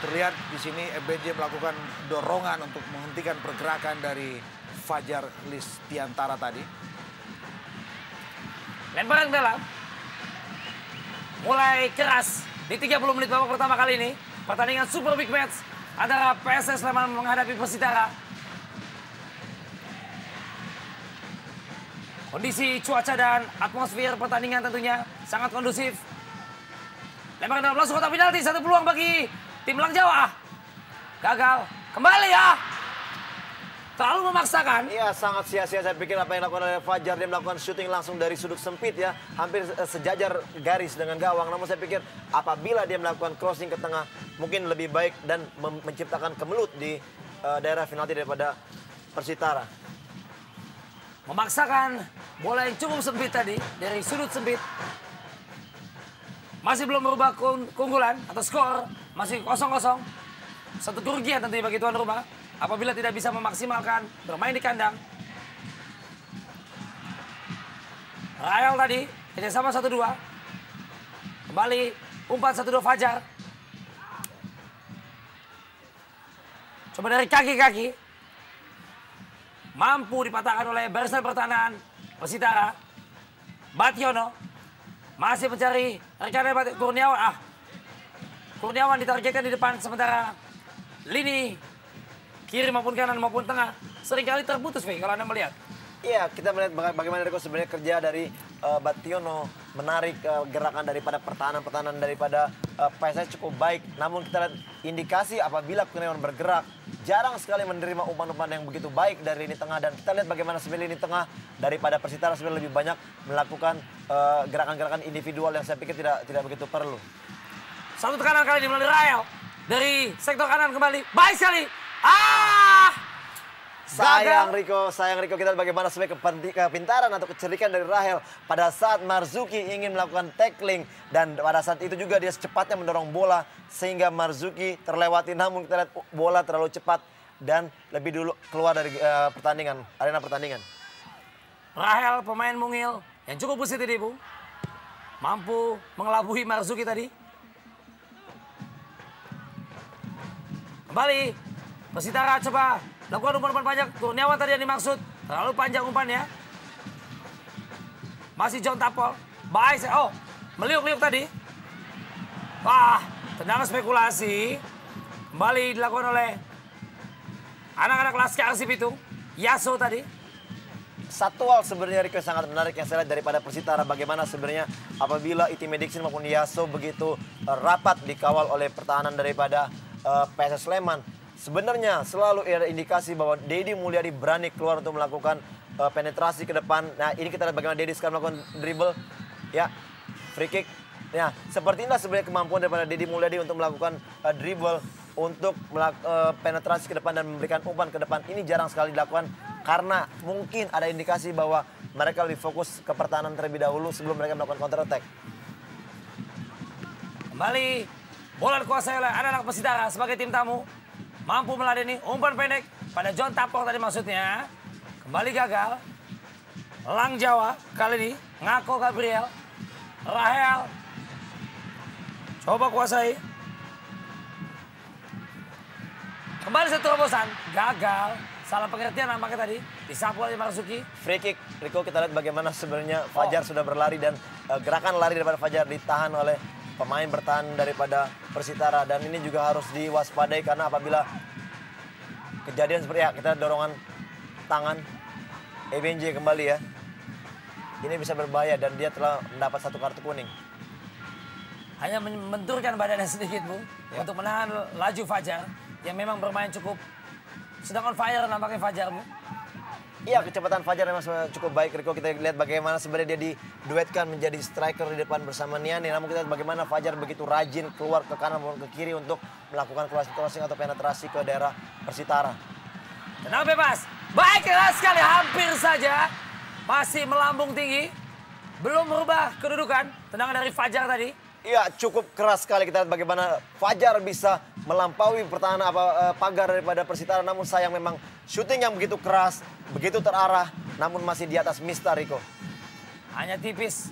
terlihat di sini EBNJ melakukan dorongan untuk menghentikan pergerakan dari Fajar Listiantara tadi. Lemparan dalam. Mulai keras di 30 menit babak pertama kali ini. Pertandingan super big match antara PSS Sleman menghadapi Persitara. Kondisi cuaca dan atmosfer pertandingan tentunya sangat kondusif. Lemparan dalam langsung kotak penalti, satu peluang bagi tim Lang Jawa. Gagal, kembali ya. Terlalu memaksakan. Iya, sangat sia-sia saya pikir apa yang dilakukan oleh Fajar. Dia melakukan syuting langsung dari sudut sempit ya. Hampir sejajar garis dengan gawang. Namun saya pikir apabila dia melakukan crossing ke tengah, mungkin lebih baik dan menciptakan kemelut di daerah penalti daripada Persitara. Memaksakan bola yang cukup sempit tadi dari sudut sempit. Masih belum merubah keunggulan atau skor. Masih 0-0. Satu kerugian tentunya bagi tuan rumah apabila tidak bisa memaksimalkan bermain di kandang. Rahel tadi kerjasama 1-2. Kembali umpan 1-2 Fajar. Coba dari kaki-kaki. Mampu dipatahkan oleh barisan pertahanan Persitara. Bationo masih mencari rekannya Kurniawan. Kurniawan ditargetkan di depan sementara lini kiri maupun kanan maupun tengah seringkali terputus, kalau Anda melihat. Iya, kita melihat bagaimana Riko sebenarnya kerja dari Bationo menarik gerakan daripada pertahanan daripada PSS cukup baik. Namun kita lihat indikasi apabila Kurniawan bergerak jarang sekali menerima umpan-umpan yang begitu baik dari lini tengah. Dan kita lihat bagaimana sebenarnya lini tengah daripada Persitara sebenarnya lebih banyak melakukan gerakan-gerakan individual yang saya pikir tidak begitu perlu. Satu tekanan kali ini melalui Rahel. Dari sektor kanan kembali. Baik sekali. Sayang Riko, kita lihat bagaimana sebenarnya kepintaran atau kecerdikan dari Rahel pada saat Marzuki ingin melakukan tackling dan pada saat itu juga dia secepatnya mendorong bola sehingga Marzuki terlewati. Namun kita lihat bola terlalu cepat dan lebih dulu keluar dari arena pertandingan. Rahel pemain mungil yang cukup busit ini, Bu. Mampu mengelabui Marzuki tadi. Kembali Persitara coba lakukan umpan-umpan panjang. Kurniawan tadi yang dimaksud. Terlalu panjang umpannya. Masih John Tapol. Baik. Meliuk-liuk tadi. Wah, tendangan spekulasi. Kembali dilakukan oleh anak-anak Laskar Sipitung. Yaso tadi. Satu hal sebenarnya Riko sangat menarik yang saya lihat daripada Persitara. Bagaimana sebenarnya apabila Itime Dixon maupun Yaso begitu rapat dikawal oleh pertahanan daripada PSS Sleman. Sebenarnya selalu ada indikasi bahwa Dedi Mulyadi berani keluar untuk melakukan penetrasi ke depan. Nah, ini kita lihat bagaimana Dedi sekarang melakukan dribble. Ya, free kick. Ya, seperti inilah sebenarnya kemampuan daripada Dedi Mulyadi untuk melakukan dribble untuk penetrasi ke depan dan memberikan umpan ke depan. Ini jarang sekali dilakukan Karena mungkin ada indikasi bahwa mereka lebih fokus ke pertahanan terlebih dahulu sebelum mereka melakukan counter attack. Kembali bola dikuasai oleh anak-anak Persitara sebagai tim tamu. Mampu meladeni umpan pendek pada John Tapor tadi maksudnya. Kembali gagal. Lang Jawa kali ini Ngako Gabriel. Rahel. Coba kuasai. Kembali satu terobosan. Gagal. Salah pengertian nampaknya tadi. Disapu oleh Marzuki. Free kick, Rico, kita lihat bagaimana sebenarnya Fajar sudah berlari dan gerakan lari daripada Fajar ditahan oleh pemain bertahan daripada Persitara. Dan ini juga harus diwaspadai karena apabila kejadian seperti ya, kita dorongan tangan EBNJ kembali ya. Ini bisa berbahaya dan dia telah mendapat satu kartu kuning. Hanya membenturkan badannya sedikit, Bu. Ya. Untuk menahan laju Fajar. Yang memang bermain cukup sedang on fire nampaknya Fajar, Bu. Iya, kecepatan Fajar memang cukup baik, Rico. Kita lihat bagaimana sebenarnya dia diduetkan menjadi striker di depan bersama Niani. Namun kita lihat bagaimana Fajar begitu rajin keluar ke kanan maupun ke kiri untuk melakukan crossing atau penetrasi ke daerah Persitara. Tenang bebas. Baik, keras sekali. Hampir saja. Masih melambung tinggi. Belum merubah kedudukan. Tendangan dari Fajar tadi. Iya, cukup keras sekali. Kita lihat bagaimana Fajar bisa melampaui pertahanan pagar daripada Persitara. Namun sayang memang syuting yang begitu keras, begitu terarah, namun masih di atas Mister, Rico. Hanya tipis.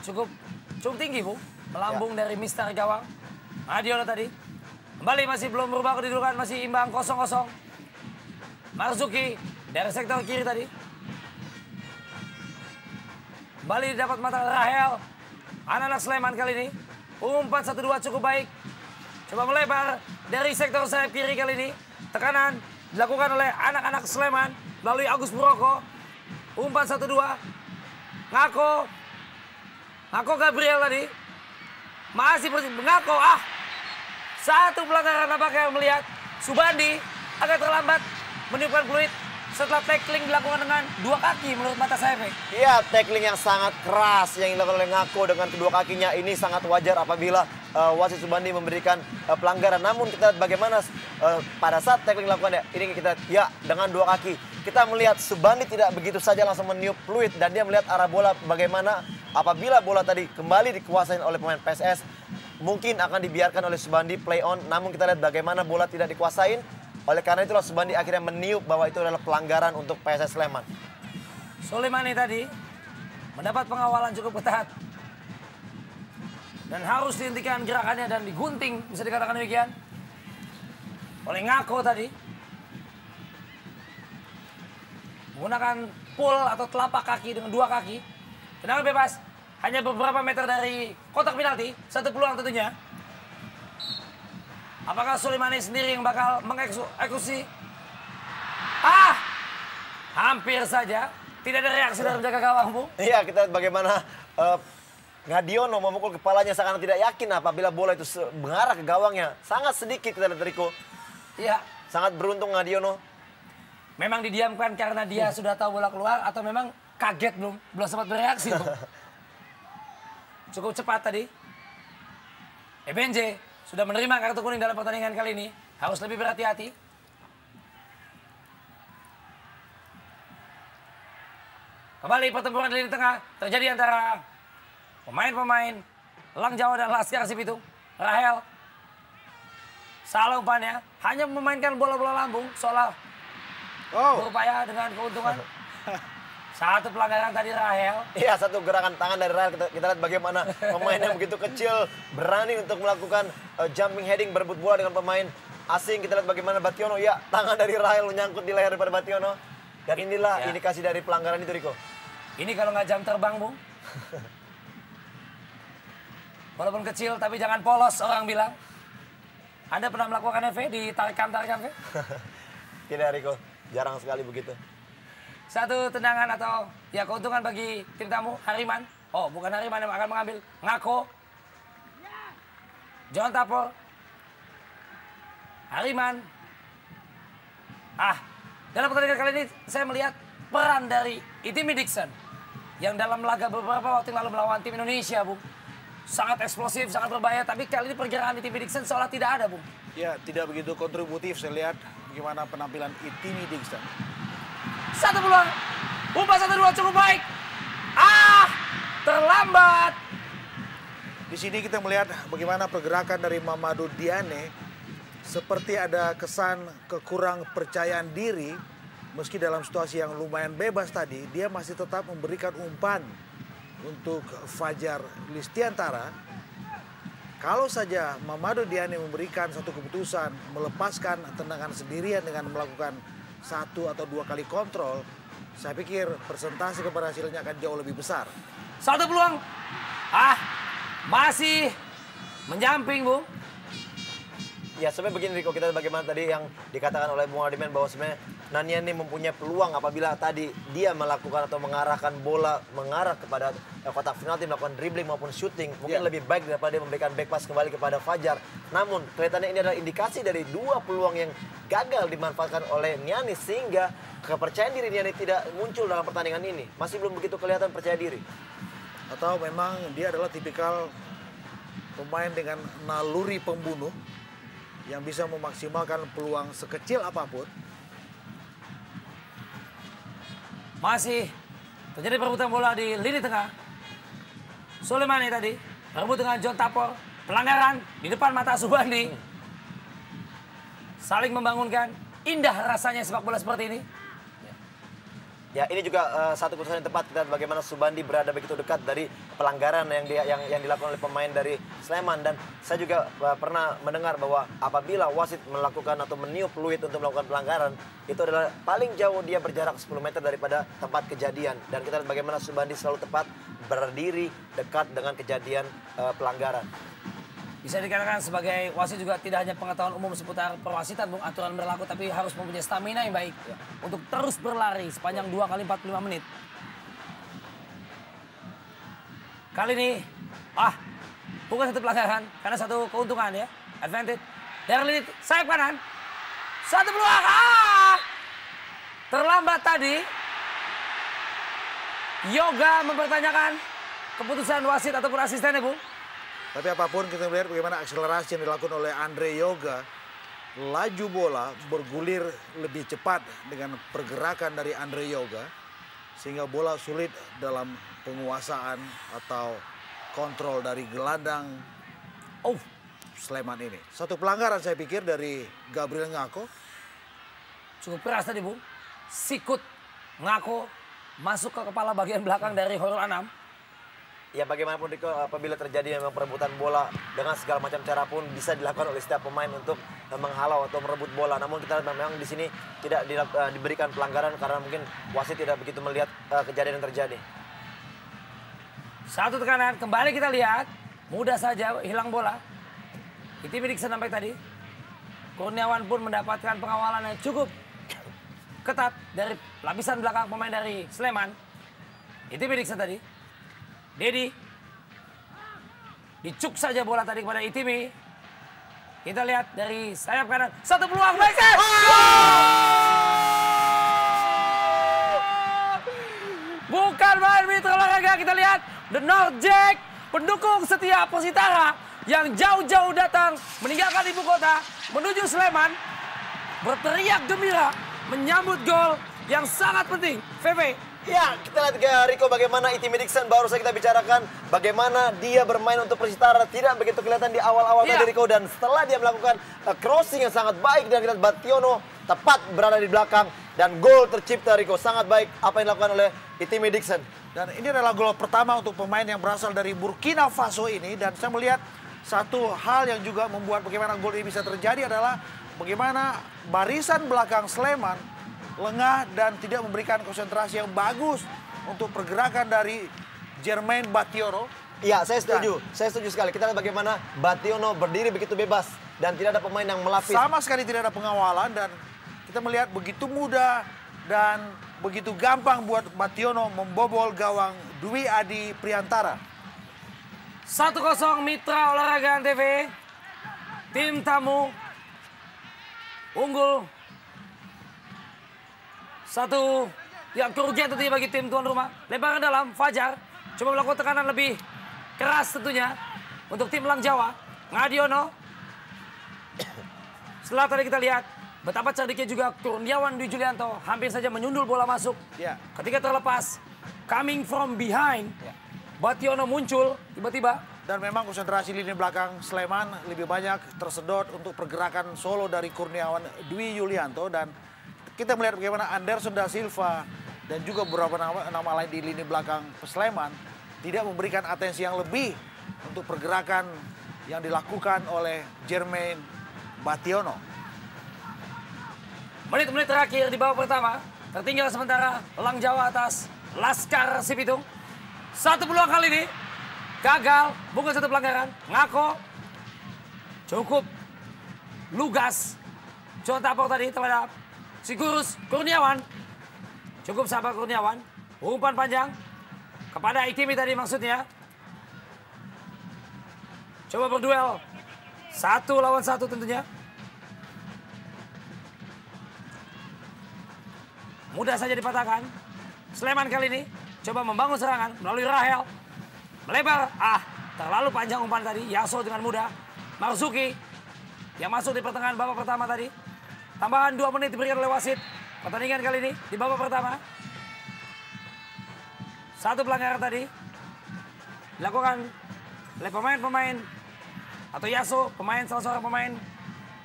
Cukup tinggi, Bu. Melambung dari Mister gawang. Adiono tadi. Kembali masih belum berubah kedudukan. Masih imbang 0-0. Marzuki dari sektor kiri tadi. Kembali dapat mata Rahel. Anak-anak Sleman kali ini. Umpan 1-2 cukup baik. Coba melebar dari sektor sayap kiri kali ini. Tekanan dilakukan oleh anak-anak Sleman. Melalui Agus Broko. Umpan 1-2. Ngako Gabriel tadi. Masih Ngako. Satu pelanggaran nampaknya melihat. Subandi agak terlambat meniupkan peluit. Setelah tackling dilakukan dengan dua kaki menurut mata saya. Iya, tackling yang sangat keras yang dilakukan oleh Ngako dengan kedua kakinya. Ini sangat wajar apabila wasit Subandi memberikan pelanggaran. Namun kita lihat bagaimana pada saat tackling dilakukan ini kita dengan dua kaki. Kita melihat Subandi tidak begitu saja langsung meniup fluid dan dia melihat arah bola bagaimana apabila bola tadi kembali dikuasai oleh pemain PSS mungkin akan dibiarkan oleh Subandi play on. Namun kita lihat bagaimana bola tidak dikuasain. Oleh karena itulah Subandi akhirnya meniup bahwa itu adalah pelanggaran untuk PSS Sleman. Soleimani tadi mendapat pengawalan cukup ketat. Dan harus dihentikan gerakannya dan digunting, bisa dikatakan demikian. Oleh Ngako tadi. Menggunakan pull atau telapak kaki dengan dua kaki. Tendangan bebas. Hanya beberapa meter dari kotak penalti. Satu peluang tentunya. Apakah Soleimani sendiri yang bakal mengeksekusi? Hampir saja. Tidak ada reaksi dari penjaga gawang, Bu. Iya, kita lihat bagaimana Ngadiono memukul kepalanya sangat tidak yakin apabila bola itu mengarah ke gawangnya. Sangat sedikit kita lihat, Rico. Iya. Sangat beruntung Ngadiono. Memang didiamkan karena dia sudah tahu bola keluar atau memang kaget belum sempat bereaksi, Bu. Cukup cepat tadi. EBNJ sudah menerima kartu kuning dalam pertandingan kali ini. Harus lebih berhati-hati. Kembali pertempuran di lini tengah terjadi antara pemain-pemain Lang Jawa dan Laskar Sipitung. Rahel. Salah umpannya. Hanya memainkan bola-bola lambung. Seolah berupaya dengan keuntungan. Satu pelanggaran tadi Rahel. Iya, satu gerakan tangan dari Rahel. Kita lihat bagaimana pemain yang begitu kecil berani untuk melakukan jumping heading berebut bola dengan pemain asing. Kita lihat bagaimana Bationo. Ya, tangan dari Rahel menyangkut di leher daripada Bationo. Dan inilah indikasi dari pelanggaran itu, Rico. Ini kalau nggak jam terbang, Bung. Walaupun kecil, tapi jangan polos, orang bilang. Anda pernah melakukan FV di tarikan-tarikan FV? Tidak, Rico. Jarang sekali begitu. Satu tendangan atau ya keuntungan bagi tim tamu, Hariman. Oh, bukan Hariman yang akan mengambil. Ngako. John Tapor. Hariman. Dalam pertandingan kali ini saya melihat peran dari Itimi Dixon. Yang dalam laga beberapa waktu yang lalu melawan tim Indonesia, Bung. Sangat eksplosif, sangat berbahaya. Tapi kali ini pergerakan Itimi Dixon seolah tidak ada, Bung. Ya, tidak begitu kontributif saya lihat bagaimana penampilan Itimi Dixon. Satu peluang. Umpan 1-2 cukup baik. Terlambat. Di sini kita melihat bagaimana pergerakan dari Mamadou Diane seperti ada kesan kekurang percayaan diri. Meski dalam situasi yang lumayan bebas tadi, dia masih tetap memberikan umpan untuk Fajar Listiantara. Kalau saja Mamadou Diane memberikan satu keputusan melepaskan tendangan sendirian dengan melakukan 1 atau 2 kali kontrol, saya pikir persentase keberhasilannya akan jauh lebih besar. Satu peluang. Masih menyamping, Bung. Ya sebenarnya begini Riko, kita bagaimana tadi yang dikatakan oleh Bung Ardiman bahwa sebenarnya Naniani mempunyai peluang apabila tadi dia melakukan atau mengarahkan bola mengarah kepada kotak penalti, melakukan dribbling maupun shooting. Mungkin lebih baik daripada dia memberikan back pass kembali kepada Fajar. Namun kelihatannya ini adalah indikasi dari 2 peluang yang gagal dimanfaatkan oleh Niani sehingga kepercayaan diri Niani tidak muncul dalam pertandingan ini. Masih belum begitu kelihatan percaya diri. Atau memang dia adalah tipikal pemain dengan naluri pembunuh yang bisa memaksimalkan peluang sekecil apapun. Masih terjadi perebutan bola di lini tengah. Soleimani tadi berebut dengan John Tapor. Pelanggaran di depan mata Subandi. Saling membangunkan. Indah rasanya sepak bola seperti ini. Ya ini juga satu keputusan yang tepat, kita bagaimana Subandi berada begitu dekat dari pelanggaran yang dilakukan oleh pemain dari Sleman. Dan saya juga pernah mendengar bahwa apabila wasit melakukan atau meniup peluit untuk melakukan pelanggaran, itu adalah paling jauh dia berjarak 10 meter daripada tempat kejadian. Dan kita lihat bagaimana Subandi selalu tepat berdiri dekat dengan kejadian pelanggaran. Bisa dikatakan sebagai wasit juga tidak hanya pengetahuan umum seputar perwasitan, Bung, aturan berlaku, tapi harus mempunyai stamina yang baik untuk terus berlari sepanjang 2 kali 45 menit. Kali ini, bukan satu pelanggaran, karena satu keuntungan ya, advantage. Dari lini sayap kanan, satu peluang, terlambat tadi. Yoga mempertanyakan keputusan wasit ataupun asistennya, Bung. Tapi apapun kita melihat bagaimana akselerasi yang dilakukan oleh Andre Yoga. Laju bola bergulir lebih cepat dengan pergerakan dari Andre Yoga. Sehingga bola sulit dalam penguasaan atau kontrol dari gelandang Sleman ini. Satu pelanggaran saya pikir dari Gabriel Ngako. Cukup keras tadi, Bung. Sikut Ngako masuk ke kepala bagian belakang dari Horul Anam. Ya bagaimanapun Riko, apabila terjadi memang perebutan bola dengan segala macam cara pun bisa dilakukan oleh setiap pemain untuk menghalau atau merebut bola. Namun kita memang di sini tidak diberikan pelanggaran karena mungkin wasit tidak begitu melihat kejadian yang terjadi. Satu tekanan, kembali kita lihat. Mudah saja hilang bola. Itu Dixon sampai tadi. Kurniawan pun mendapatkan pengawalan yang cukup ketat dari lapisan belakang pemain dari Sleman. Itu Dixon tadi. Dedi. Dicuk saja bola tadi kepada Itimi. Kita lihat dari sayap kanan. Satu peluang, baik. Bukan main mitra olahraga, kita lihat. The North Jack, pendukung setia Persitara yang jauh-jauh datang meninggalkan ibu kota menuju Sleman. Berteriak gembira menyambut gol yang sangat penting. VV. Ya, kita lihat Riko bagaimana Itimi Dixon baru saja kita bicarakan bagaimana dia bermain untuk Persitara tidak begitu kelihatan di awal-awal tadi Riko, dan setelah dia melakukan crossing yang sangat baik dan kita lihat Bationo tepat berada di belakang dan gol tercipta Riko, sangat baik apa yang dilakukan oleh Itimi Dixon. Dan ini adalah gol pertama untuk pemain yang berasal dari Burkina Faso ini, dan saya melihat satu hal yang juga membuat bagaimana gol ini bisa terjadi adalah bagaimana barisan belakang Sleman lengah dan tidak memberikan konsentrasi yang bagus untuk pergerakan dari Jermaine Bationo. Iya, saya setuju sekali. Kita lihat bagaimana Bationo berdiri begitu bebas dan tidak ada pemain yang melapis. Sama sekali tidak ada pengawalan dan kita melihat begitu mudah dan begitu gampang buat Bationo membobol gawang Dwi Adi Priantara. 1-0 Mitra Olahraga Antv. Tim tamu unggul. Satu yang kerugian tentunya bagi tim tuan rumah. Lemparan dalam, Fajar coba melakukan tekanan lebih keras tentunya untuk tim Lang Jawa. Ngadiono. Setelah tadi kita lihat Betapa cerdiknya juga Kurniawan Dwi Julianto. Hampir saja menyundul bola masuk. Ya. Ketika terlepas, coming from behind. Bationo muncul tiba-tiba. Dan memang konsentrasi lini belakang Sleman lebih banyak tersedot untuk pergerakan solo dari Kurniawan Dwi Julianto. Dan kita melihat bagaimana Anderson da Silva dan juga beberapa nama lain di lini belakang Sleman tidak memberikan atensi yang lebih untuk pergerakan yang dilakukan oleh Jermain Bationo. Menit-menit terakhir di babak pertama, tertinggal sementara Elang Jawa atas Laskar Sipitung. Satu peluang kali ini, gagal, bukan satu pelanggaran. Ngako, cukup lugas. John Tapok tadi terhadap si Kurniawan. Cukup sabar Kurniawan, umpan panjang kepada Ikimi tadi maksudnya. Coba berduel, 1 lawan 1 tentunya. Mudah saja dipatahkan. Sleman kali ini coba membangun serangan melalui Rahel. Melebar, terlalu panjang umpan tadi. Yaso dengan mudah. Marzuki yang masuk di pertengahan babak pertama tadi. Tambahan 2 menit diberikan oleh wasit. Pertandingan kali ini di babak pertama. 1 pelanggaran tadi dilakukan oleh pemain-pemain atau Yaso, salah seorang pemain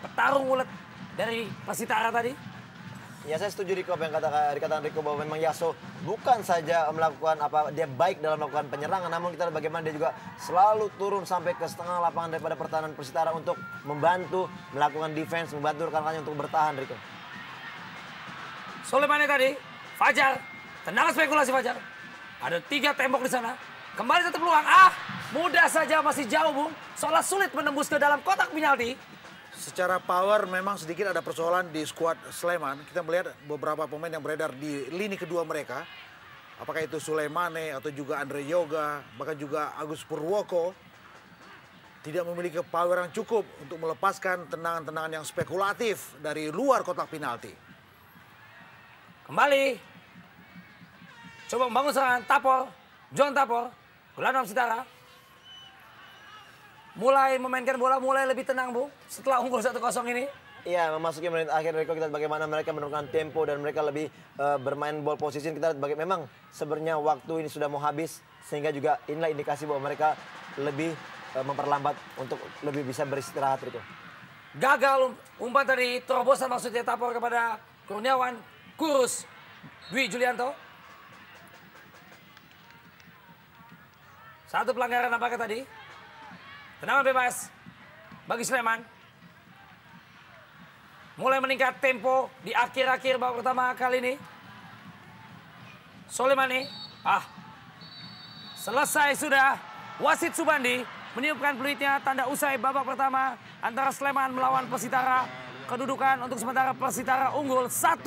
petarung ulet dari Persitara tadi. Ya saya setuju Riko apa yang dikatakan Riko bahwa memang Yaso bukan saja melakukan dia baik dalam melakukan penyerangan, namun kita lihat bagaimana dia juga selalu turun sampai ke setengah lapangan daripada pertahanan Persitara untuk membantu melakukan defense, membantu rekan-rekannya untuk bertahan Riko. Soleimani tadi, Fajar, tendangan spekulasi Fajar. Ada 3 tembok di sana. Kembali satu peluang, mudah saja masih jauh Bung. Seolah sulit menembus ke dalam kotak penalti. Secara power memang sedikit ada persoalan di skuad Sleman. Kita melihat beberapa pemain yang beredar di lini kedua mereka. Apakah itu Suleimane atau juga Andre Yoga, bahkan juga Agus Purwoko. Tidak memiliki power yang cukup untuk melepaskan tendangan-tendangan yang spekulatif dari luar kotak penalti. Kembali. Coba membangun serangan, Tapor, John Tapor, gelandang Persitara. Mulai memainkan bola, mulai lebih tenang, Bu. Setelah unggul 1-0 ini. Iya, memasuki menit akhir, Riko, kita lihat bagaimana mereka menurunkan tempo dan mereka lebih bermain ball position. Kita lihat memang sebenarnya waktu ini sudah mau habis, sehingga juga inilah indikasi bahwa mereka lebih memperlambat untuk lebih bisa beristirahat, Riko. Gagal umpan dari terobosan maksudnya Tapor kepada Kurniawan, Dwi Julianto. 1 pelanggaran nampaknya tadi. Tendangan bebas bagi Sleman. Mulai meningkat tempo di akhir-akhir babak pertama kali ini. Soleimani, selesai sudah. Wasit Subandi meniupkan peluitnya tanda usai babak pertama antara Sleman melawan Persitara. Kedudukan untuk sementara Persitara unggul 1-0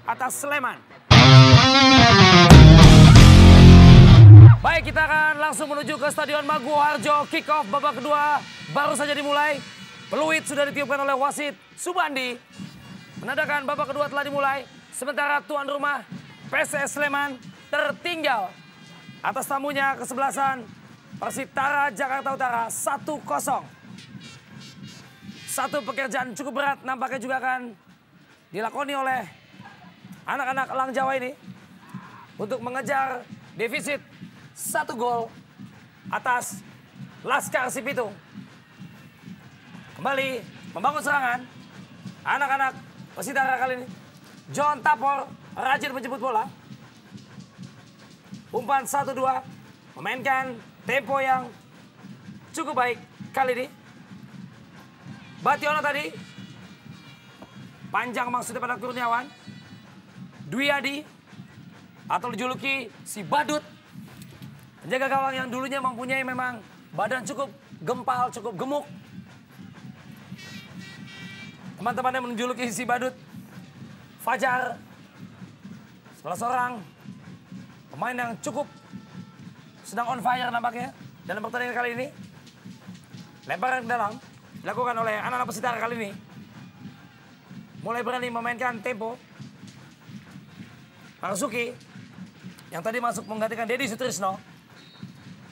atas Sleman. Baik, kita akan langsung menuju ke Stadion Maguwo Harjo. Kick off babak kedua baru saja dimulai. Peluit sudah ditiupkan oleh wasit Subandi. Menandakan babak kedua telah dimulai. Sementara tuan rumah PSS Sleman tertinggal atas tamunya kesebelasan Persitara Jakarta Utara 1-0. Satu pekerjaan cukup berat nampaknya juga akan dilakoni oleh anak-anak Elang Jawa ini untuk mengejar defisit 1 gol atas Laskar Sipitung. Kembali membangun serangan anak-anak Persitara kali ini. John Tapor rajin menjemput bola. Umpan 1-2 memainkan tempo yang cukup baik kali ini. Bationo tadi panjang maksudnya pada Kurniawan. Dwi Adi atau dijuluki si Badut. Penjaga gawang yang dulunya mempunyai memang badan cukup gempal, cukup gemuk. Teman-temannya menjuluki si Badut. Fajar, salah seorang pemain yang cukup sedang on fire nampaknya dalam pertandingan kali ini. Lemparan ke dalam dilakukan oleh anak-anak Persitara kali ini. Mulai berani memainkan tempo. Marzuki yang tadi masuk menggantikan Dedi Sutrisno.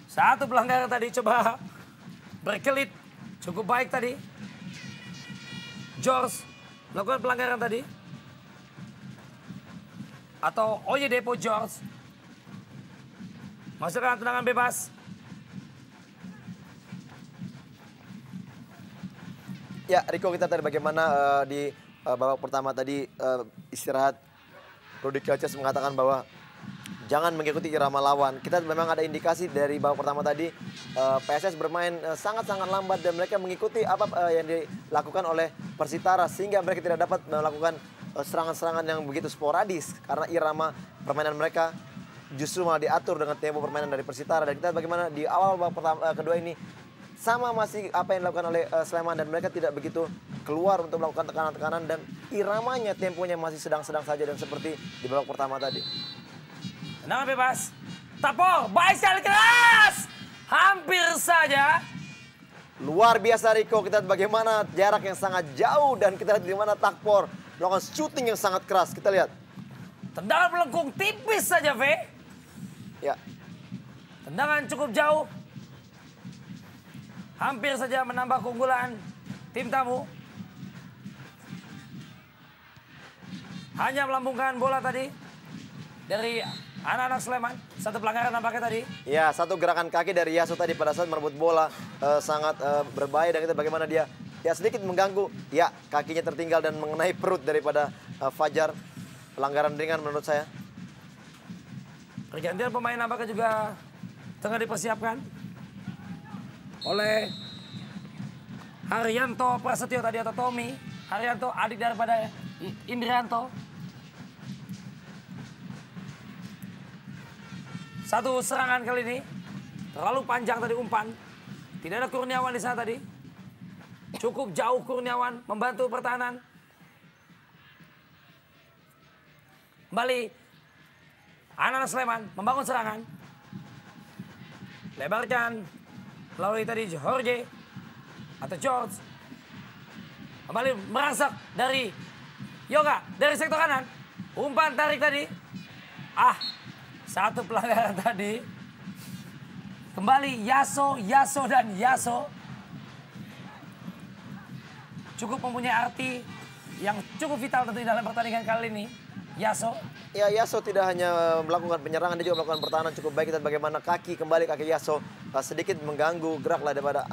1 pelanggaran tadi, coba berkelit. Cukup baik tadi. George melakukan pelanggaran tadi. Atau Oyedepo George. Menghasilkan tendangan bebas. Ya, Riko, kita tadi bagaimana di babak pertama tadi istirahat. Rudy Kelces mengatakan bahwa jangan mengikuti irama lawan. Kita memang ada indikasi dari babak pertama tadi PSS bermain sangat-sangat lambat dan mereka mengikuti apa yang dilakukan oleh Persitara sehingga mereka tidak dapat melakukan serangan-serangan yang begitu sporadis karena irama permainan mereka justru malah diatur dengan tempo permainan dari Persitara. Dan kita bagaimana di awal babak kedua ini sama masih apa yang dilakukan oleh Sleman dan mereka tidak begitu keluar untuk melakukan tekanan-tekanan dan iramanya temponya masih sedang-sedang saja dan seperti di babak pertama tadi. Tendangan bebas. Tapor, baik sekali keras. Hampir saja. Luar biasa Riko, kita lihat bagaimana jarak yang sangat jauh dan kita lihat bagaimana Takpor melakukan shooting yang sangat keras. Kita lihat. Tendangan melengkung tipis saja, V. Ya. Tendangan cukup jauh. Hampir saja menambah keunggulan tim tamu. Hanya melambungkan bola tadi dari anak-anak Sleman. Satu pelanggaran nampaknya tadi. Ya, satu gerakan kaki dari Yaso tadi pada saat merebut bola sangat berbahaya dan kita bagaimana dia ya sedikit mengganggu. Ya, kakinya tertinggal dan mengenai perut daripada Fajar. Pelanggaran ringan menurut saya. Pergantian pemain nampaknya juga tengah dipersiapkan oleh Haryanto Prasetyo tadi atau Tommy. Haryanto adik daripada Indrianto. Satu serangan kali ini terlalu panjang tadi umpan. Tidak ada Kurniawan di sana tadi. Cukup jauh Kurniawan membantu pertahanan. Kembali anak-anak Sleman membangun serangan. Lebarkan melalui tadi Jorge atau George. Kembali merangsek dari Yoga dari sektor kanan. Umpan tarik tadi. Satu pelanggaran tadi. Kembali Yaso dan Yaso. Cukup mempunyai arti yang cukup vital tentu dalam pertandingan kali ini. Yaso. Ya, Yaso tidak hanya melakukan penyerangan, dia juga melakukan pertahanan cukup baik. Kita bagaimana kaki Yaso sedikit mengganggu gerak daripada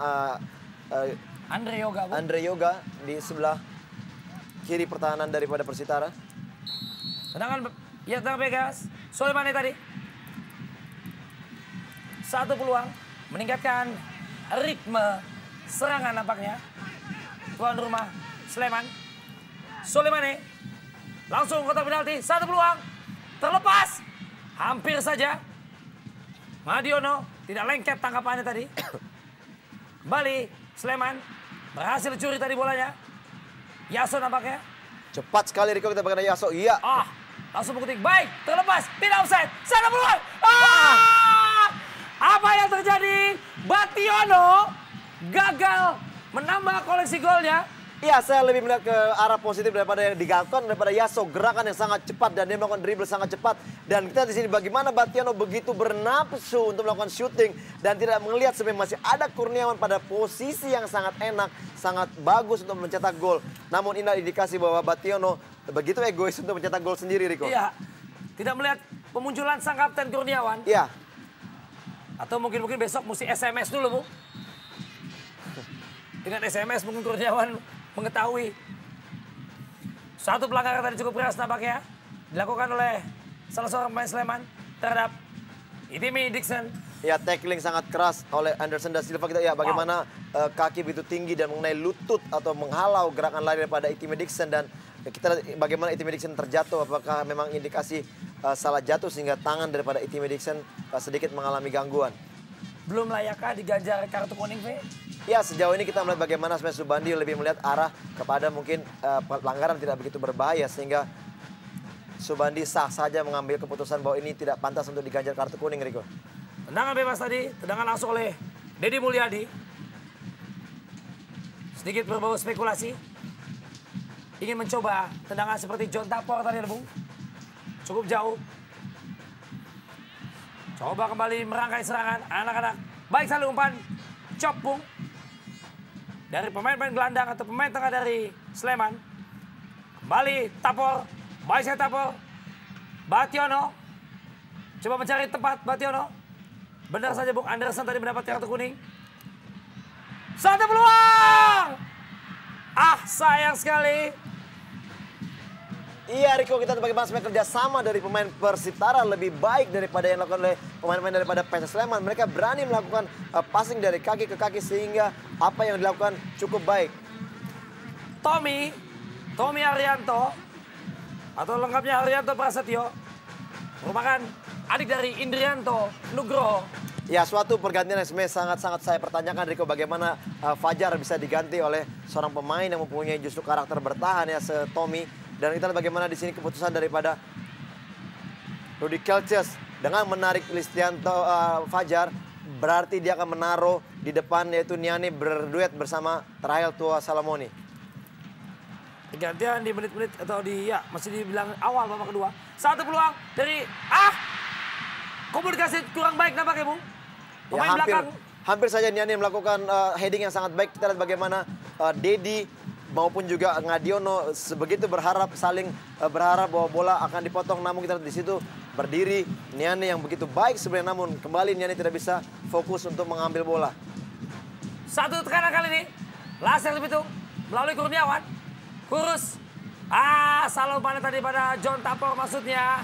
Andre Yoga di sebelah kiri pertahanan daripada Persitara. Tendangan Vegas. Soleimani tadi. Satu peluang meningkatkan ritme serangan nampaknya. Tuan rumah Sleman. Soleimani langsung kotak penalti. Satu peluang terlepas. Hampir saja. Madiono tidak lengket tangkapannya tadi. Kembali Sleman berhasil curi tadi bolanya. Yaso nampaknya. Cepat sekali Riko kita bagaimana Yaso. Iya. Langsung mengutik. Baik, terlepas. Tidak offside. Sana peluang. Apa yang terjadi? Bationo gagal menambah koleksi golnya. Iya, saya lebih melihat ke arah positif daripada yang digagalkan daripada Yaso. Gerakan yang sangat cepat dan dia melakukan dribble sangat cepat. Dan kita di sini bagaimana Bationo begitu bernafsu untuk melakukan shooting dan tidak melihat sebenarnya masih ada Kurniawan pada posisi yang sangat enak, sangat bagus untuk mencetak gol. Namun ini indikasi bahwa Bationo begitu egois untuk mencetak gol sendiri, Riko. Iya, tidak melihat pemunculan sang kapten Kurniawan. Iya. Atau mungkin besok mesti SMS dulu, Bu. Dengan SMS mungkin Kurniawan mengetahui. Satu pelanggaran tadi cukup keras nampaknya. Dilakukan oleh salah seorang pemain Sleman terhadap Itimi Dixon. Ya, tackling sangat keras oleh Anderson da Silva. Kita ya bagaimana kaki begitu tinggi dan mengenai lutut atau menghalau gerakan lari daripada Itimi Dixon. Dan kita lihat bagaimana Itimi Dixon terjatuh. Apakah memang indikasi salah jatuh sehingga tangan daripada Itimi Dixon sedikit mengalami gangguan. Belum layakkah diganjar kartu kuning, V? Ya, sejauh ini kita melihat bagaimana sebenarnya Subandi lebih melihat arah kepada mungkin pelanggaran tidak begitu berbahaya sehingga Subandi sah saja mengambil keputusan bahwa ini tidak pantas untuk diganjar kartu kuning, Riko. Tendangan bebas tadi, tendangan langsung oleh Deddy Mulyadi. Sedikit berbau spekulasi. Ingin mencoba tendangan seperti John Tapor tadi, Bung. Cukup jauh. Coba kembali merangkai serangan anak-anak. Baik sekali umpan chop, Bung. Dari pemain-pemain gelandang atau pemain tengah dari Sleman. Kembali Tapor. Baik saya Tapor. Bationo. Coba mencari tempat Bationo. Benar saja Bung Anderson tadi mendapat kartu kuning. Satu peluang. Ah, sayang sekali. Iya Riko, kita bagaimana sebenarnya kerjasama dari pemain Persitara lebih baik daripada yang dilakukan oleh pemain-pemain daripada PSS Sleman. Mereka berani melakukan passing dari kaki ke kaki sehingga apa yang dilakukan cukup baik. Tommy Arianto atau lengkapnya Arianto Prasetyo merupakan adik dari Indrianto Nugroho. Ya, suatu pergantian yang sebenarnya sangat-sangat saya pertanyakan Riko, bagaimana Fajar bisa diganti oleh seorang pemain yang mempunyai justru karakter bertahan ya, Tommy. Dan kita lihat bagaimana di sini keputusan daripada Rudy Kelces dengan menarik Listianto Fajar, berarti dia akan menaruh di depan yaitu Niani berduet bersama Rahel Tua Salamoni. Pergantian di menit-menit atau masih dibilang awal babak kedua. Satu peluang dari komunikasi kurang baik nampaknya Bung. Pemain belakang. Hampir saja Niani melakukan heading yang sangat baik. Kita lihat bagaimana Dedi maupun juga Ngadiono sebegitu saling berharap bahwa bola akan dipotong, namun kita lihat di situ berdiri Niani yang begitu baik sebenarnya, namun kembali Niani tidak bisa fokus untuk mengambil bola. Satu tekanan kali ini, laser itu melalui Kurniawan, Kurus, salah umpannya tadi pada John Tapor maksudnya,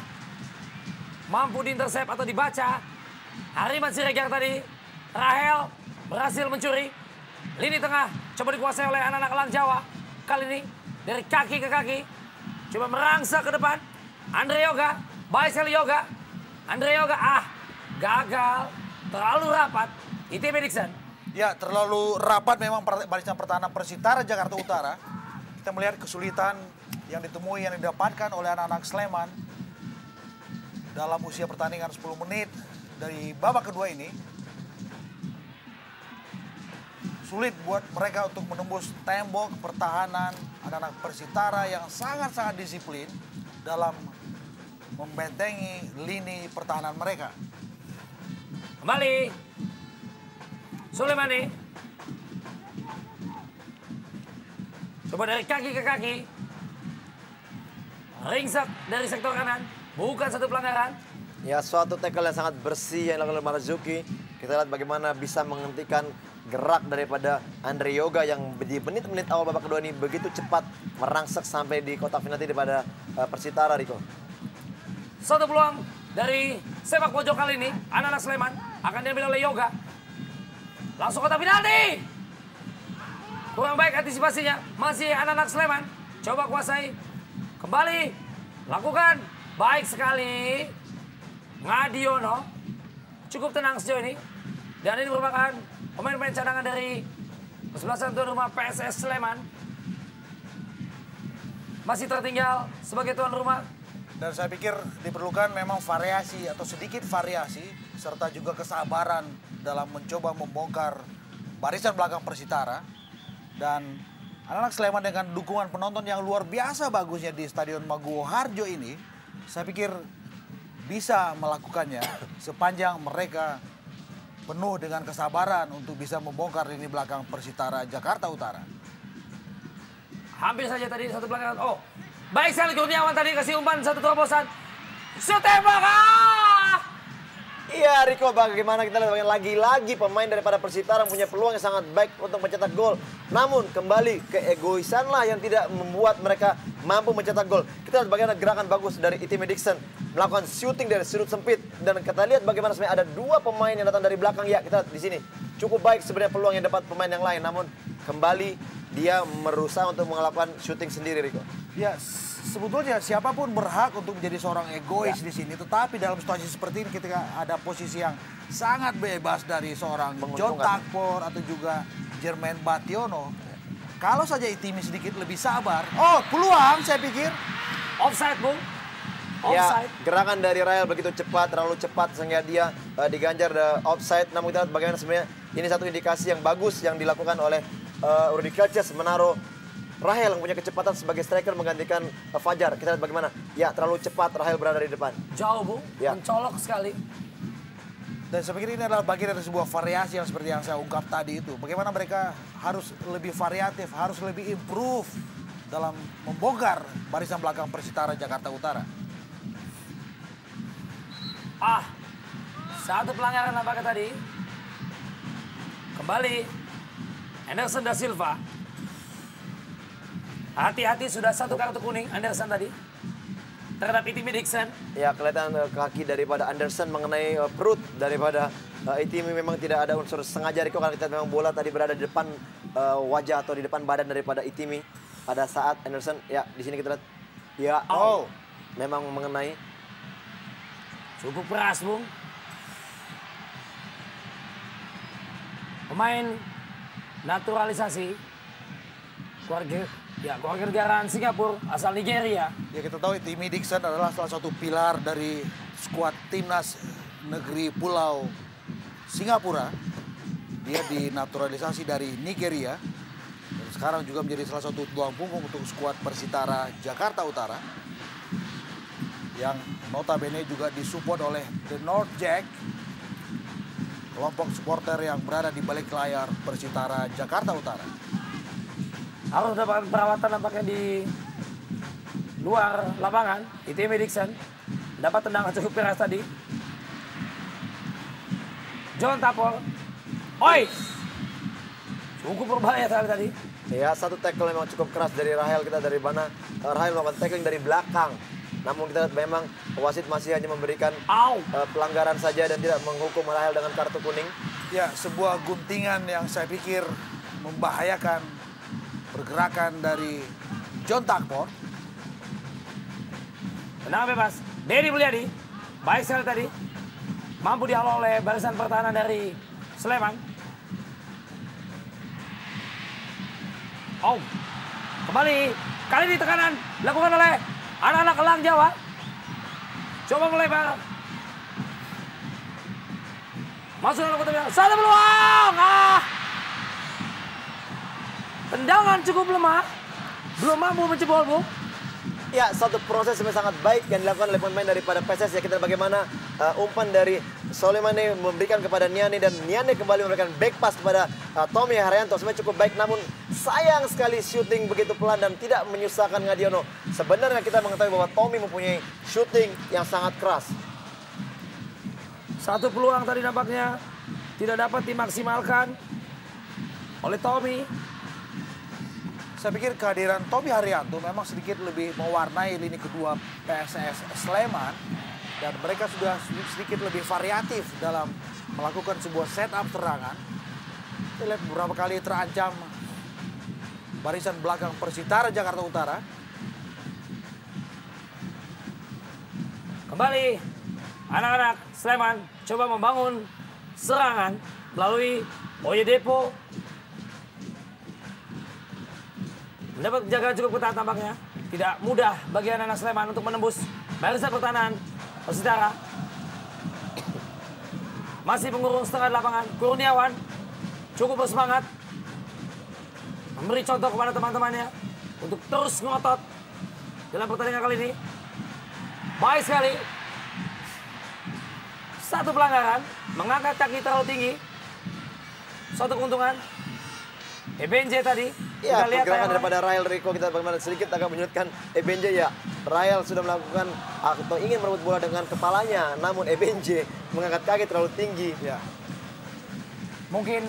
mampu diintersep atau dibaca. Hariman Siregar tadi, Rahel berhasil mencuri, lini tengah coba dikuasai oleh anak-anak Elang Jawa. Kali ini dari kaki ke kaki. Coba merangsek ke depan. Andre Yoga. Baik sekali Yoga. Andre Yoga. Gagal. Terlalu rapat. ITB Dixon. Ya, terlalu rapat memang barisan pertahanan Persitara Jakarta Utara. Kita melihat kesulitan yang ditemui, yang didapatkan oleh anak-anak Sleman dalam usia pertandingan 10 menit dari babak kedua ini. Sulit buat mereka untuk menembus tembok pertahanan anak-anak Persitara yang sangat-sangat disiplin dalam membentengi lini pertahanan mereka. Kembali. Sulemani. Coba dari kaki ke kaki. Ringsek dari sektor kanan. Bukan satu pelanggaran. Ya, suatu tackle yang sangat bersih yang dilakukan oleh Marzuki. Kita lihat bagaimana bisa menghentikan gerak daripada Andre Yoga yang di menit-menit awal babak kedua ini begitu cepat merangsek sampai di kotak penalti daripada Persitara, Riko. Satu peluang dari sepak pojok kali ini, anak-anak Sleman akan diambil oleh Yoga. Langsung kotak penalti. Kurang baik antisipasinya, masih anak-anak Sleman. Coba kuasai, kembali, lakukan, baik sekali. Ngadiono cukup tenang sejauh ini. Dan ini merupakan pemain-pemain cadangan dari kesebelasan tuan rumah PSS Sleman. Masih tertinggal sebagai tuan rumah. Dan saya pikir diperlukan memang variasi atau sedikit variasi serta juga kesabaran dalam mencoba membongkar barisan belakang Persitara. Dan anak-anak Sleman dengan dukungan penonton yang luar biasa bagusnya di Stadion Maguwo Harjo ini, saya pikir bisa melakukannya sepanjang mereka penuh dengan kesabaran untuk bisa membongkar lini belakang Persitara Jakarta Utara. Hampir saja tadi satu pelanggaran. Baik sekali Kurniawan tadi kasih umpan satu terobosan. Shoot tembak! Iya Riko, bagaimana kita lihat lagi-lagi pemain daripada Persitara punya peluang yang sangat baik untuk mencetak gol. Namun kembali keegoisan lah yang tidak membuat mereka mampu mencetak gol. Kita lihat bagaimana gerakan bagus dari ITB Dixon melakukan shooting dari sudut sempit. Dan kita lihat bagaimana sebenarnya ada dua pemain yang datang dari belakang. Ya, kita lihat di sini. Cukup baik sebenarnya peluang yang dapat pemain yang lain. Namun kembali dia berusaha untuk melakukan shooting sendiri, Riko. Ya, sebetulnya siapapun berhak untuk menjadi seorang egois di sini. Tetapi dalam situasi seperti ini ketika ada posisi yang sangat bebas dari seorang John Tapor atau juga Jermaine Bationo. Kalau saja Itimi sedikit lebih sabar. Peluang saya pikir. Offside, Bung. Ya, gerakan dari Rahel begitu cepat, terlalu cepat sehingga dia diganjar offside. Namun kita lihat bagaimana sebenarnya ini satu indikasi yang bagus yang dilakukan oleh Rudy Kelces menaruh Rahel yang punya kecepatan sebagai striker menggantikan Fajar. Kita lihat bagaimana. Ya, terlalu cepat Rahel berada di depan. Jauh, Bung. Ya. Mencolok sekali. Dan saya pikir ini adalah bagian dari sebuah variasi yang seperti yang saya ungkap tadi itu. Bagaimana mereka harus lebih variatif, harus lebih improve dalam membongkar barisan belakang Persitara Jakarta Utara. Satu pelanggaran nampaknya tadi. Kembali Anderson da Silva. Hati-hati, sudah satu kartu kuning Anderson tadi terhadap Itimi Dixon. Ya, kelihatan kaki daripada Anderson mengenai perut daripada Itimi. Memang tidak ada unsur sengaja Riko, karena kita memang bola tadi berada di depan wajah atau di depan badan daripada Itimi pada saat Anderson. Ya, di sini kita lihat. Ya, memang mengenai. Cukup keras, Bung. Pemain naturalisasi keluarga negaraan Singapura asal Nigeria. Ya, kita tahu Itimi Dixon adalah salah satu pilar dari skuad timnas negeri Pulau Singapura. Dia dinaturalisasi dari Nigeria. Dan sekarang juga menjadi salah satu tulang punggung untuk skuad Persitara Jakarta Utara. Yang notabene juga disupport oleh The North Jack. Kelompok supporter yang berada di balik layar Persitara Jakarta Utara. Harus mendapatkan perawatan nampaknya di luar lapangan. Itimi Dixon dapat tendangan cukup keras tadi. John Tapol. Cukup berbahaya tadi. Ya, satu tackle memang cukup keras dari Rahel. Kita dari mana? Rahel melakukan tackling dari belakang. Namun kita lihat memang wasit masih hanya memberikan pelanggaran saja dan tidak menghukum Rahel dengan kartu kuning. Ya, sebuah guntingan yang saya pikir membahayakan pergerakan dari John Takpor. Tendangan bebas. Dedi Mulyadi. Baik sekali tadi. Mampu dihalau oleh barisan pertahanan dari Sleman. Kembali. Kali ini tekanan dilakukan oleh anak-anak Elang Jawa. Coba melebar. Masuk dalam kotak penalti. Satu peluang. Tendangan cukup lemah. Belum mampu menjebol, Bu. Ya, satu proses yang sangat baik yang dilakukan oleh pemain daripada PSS. Ya, kita bagaimana umpan dari Soleimani memberikan kepada Niane, dan Niane kembali memberikan back pass kepada Tommy Haryanto. Sebenarnya cukup baik, namun sayang sekali shooting begitu pelan dan tidak menyusahkan Ngadiono. Sebenarnya kita mengetahui bahwa Tommy mempunyai shooting yang sangat keras. Satu peluang tadi nampaknya tidak dapat dimaksimalkan oleh Tommy. Saya pikir kehadiran Tommy Haryanto memang sedikit lebih mewarnai lini kedua PSS Sleman. Dan mereka sudah sedikit lebih variatif dalam melakukan sebuah setup serangan. Kita lihat beberapa kali terancam barisan belakang Persitara Jakarta Utara. Kembali anak-anak Sleman coba membangun serangan melalui Oyedepo. Mendapat penjagaan cukup ketat tampaknya. Tidak mudah bagi anak-anak Sleman untuk menembus barisan pertahanan Persitara. Masih mengurung setengah lapangan. Kurniawan cukup bersemangat. Memberi contoh kepada teman-temannya untuk terus ngotot dalam pertandingan kali ini. Baik sekali. Satu pelanggaran. Mengangkat kaki terlalu tinggi. Suatu keuntungan. Ebenje tadi. Ya, kita lihat pergerakan daripada Rahel Riko, kita bagaimana sedikit agak menyudutkan Ebenje. Ya, Rahel sudah melakukan atau ingin merebut bola dengan kepalanya, namun Ebenje mengangkat kaki terlalu tinggi. Ya. Mungkin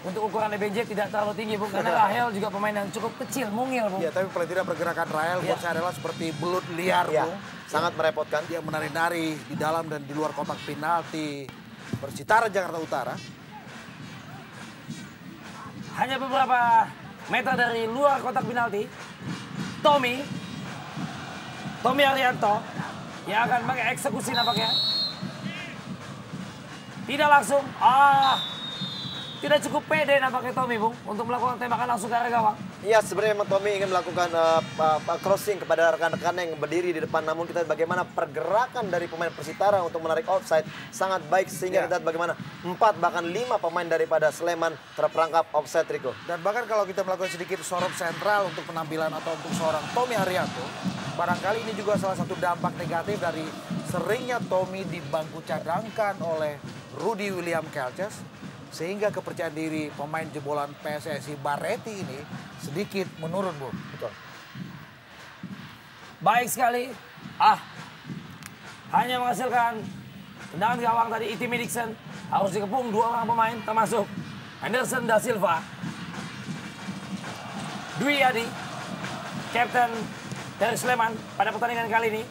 untuk ukuran Ebenje tidak terlalu tinggi, Bu, karena Rahel juga pemain yang cukup kecil, mungil, Bu. Ya, tapi paling tidak pergerakan Rahel buat saya adalah seperti belut liar, Ya, Bung. sangat merepotkan. Dia menari-nari di dalam dan di luar kotak penalti Persitara Jakarta Utara. Hanya beberapa meter dari luar kotak penalti, Tommy Haryanto yang akan mengeksekusi nampaknya. Tidak langsung. Tidak cukup pede nampaknya Tommy, Bung, untuk melakukan tembakan langsung ke arah gawang. Iya, sebenarnya memang Tommy ingin melakukan crossing kepada rekan-rekan yang berdiri di depan. Namun kita lihat bagaimana pergerakan dari pemain Persitara untuk menarik offside sangat baik. Sehingga kita lihat bagaimana 4 bahkan 5 pemain daripada Sleman terperangkap offside, Riko. Dan bahkan kalau kita melakukan sedikit sorot sentral untuk penampilan atau untuk seorang Tommy Haryanto, barangkali ini juga salah satu dampak negatif dari seringnya Tommy dibangku cadangkan oleh Rudy William Kelces. Sehingga kepercayaan diri pemain jebolan PSSI Barretti ini sedikit menurun, Bu. Betul. baik sekali. Hanya menghasilkan tendangan gawang tadi Itimi Dixon. Harus dikepung 2 orang pemain termasuk Anderson da Silva. Dwi Adi, kapten dari Sleman pada pertandingan kali ini.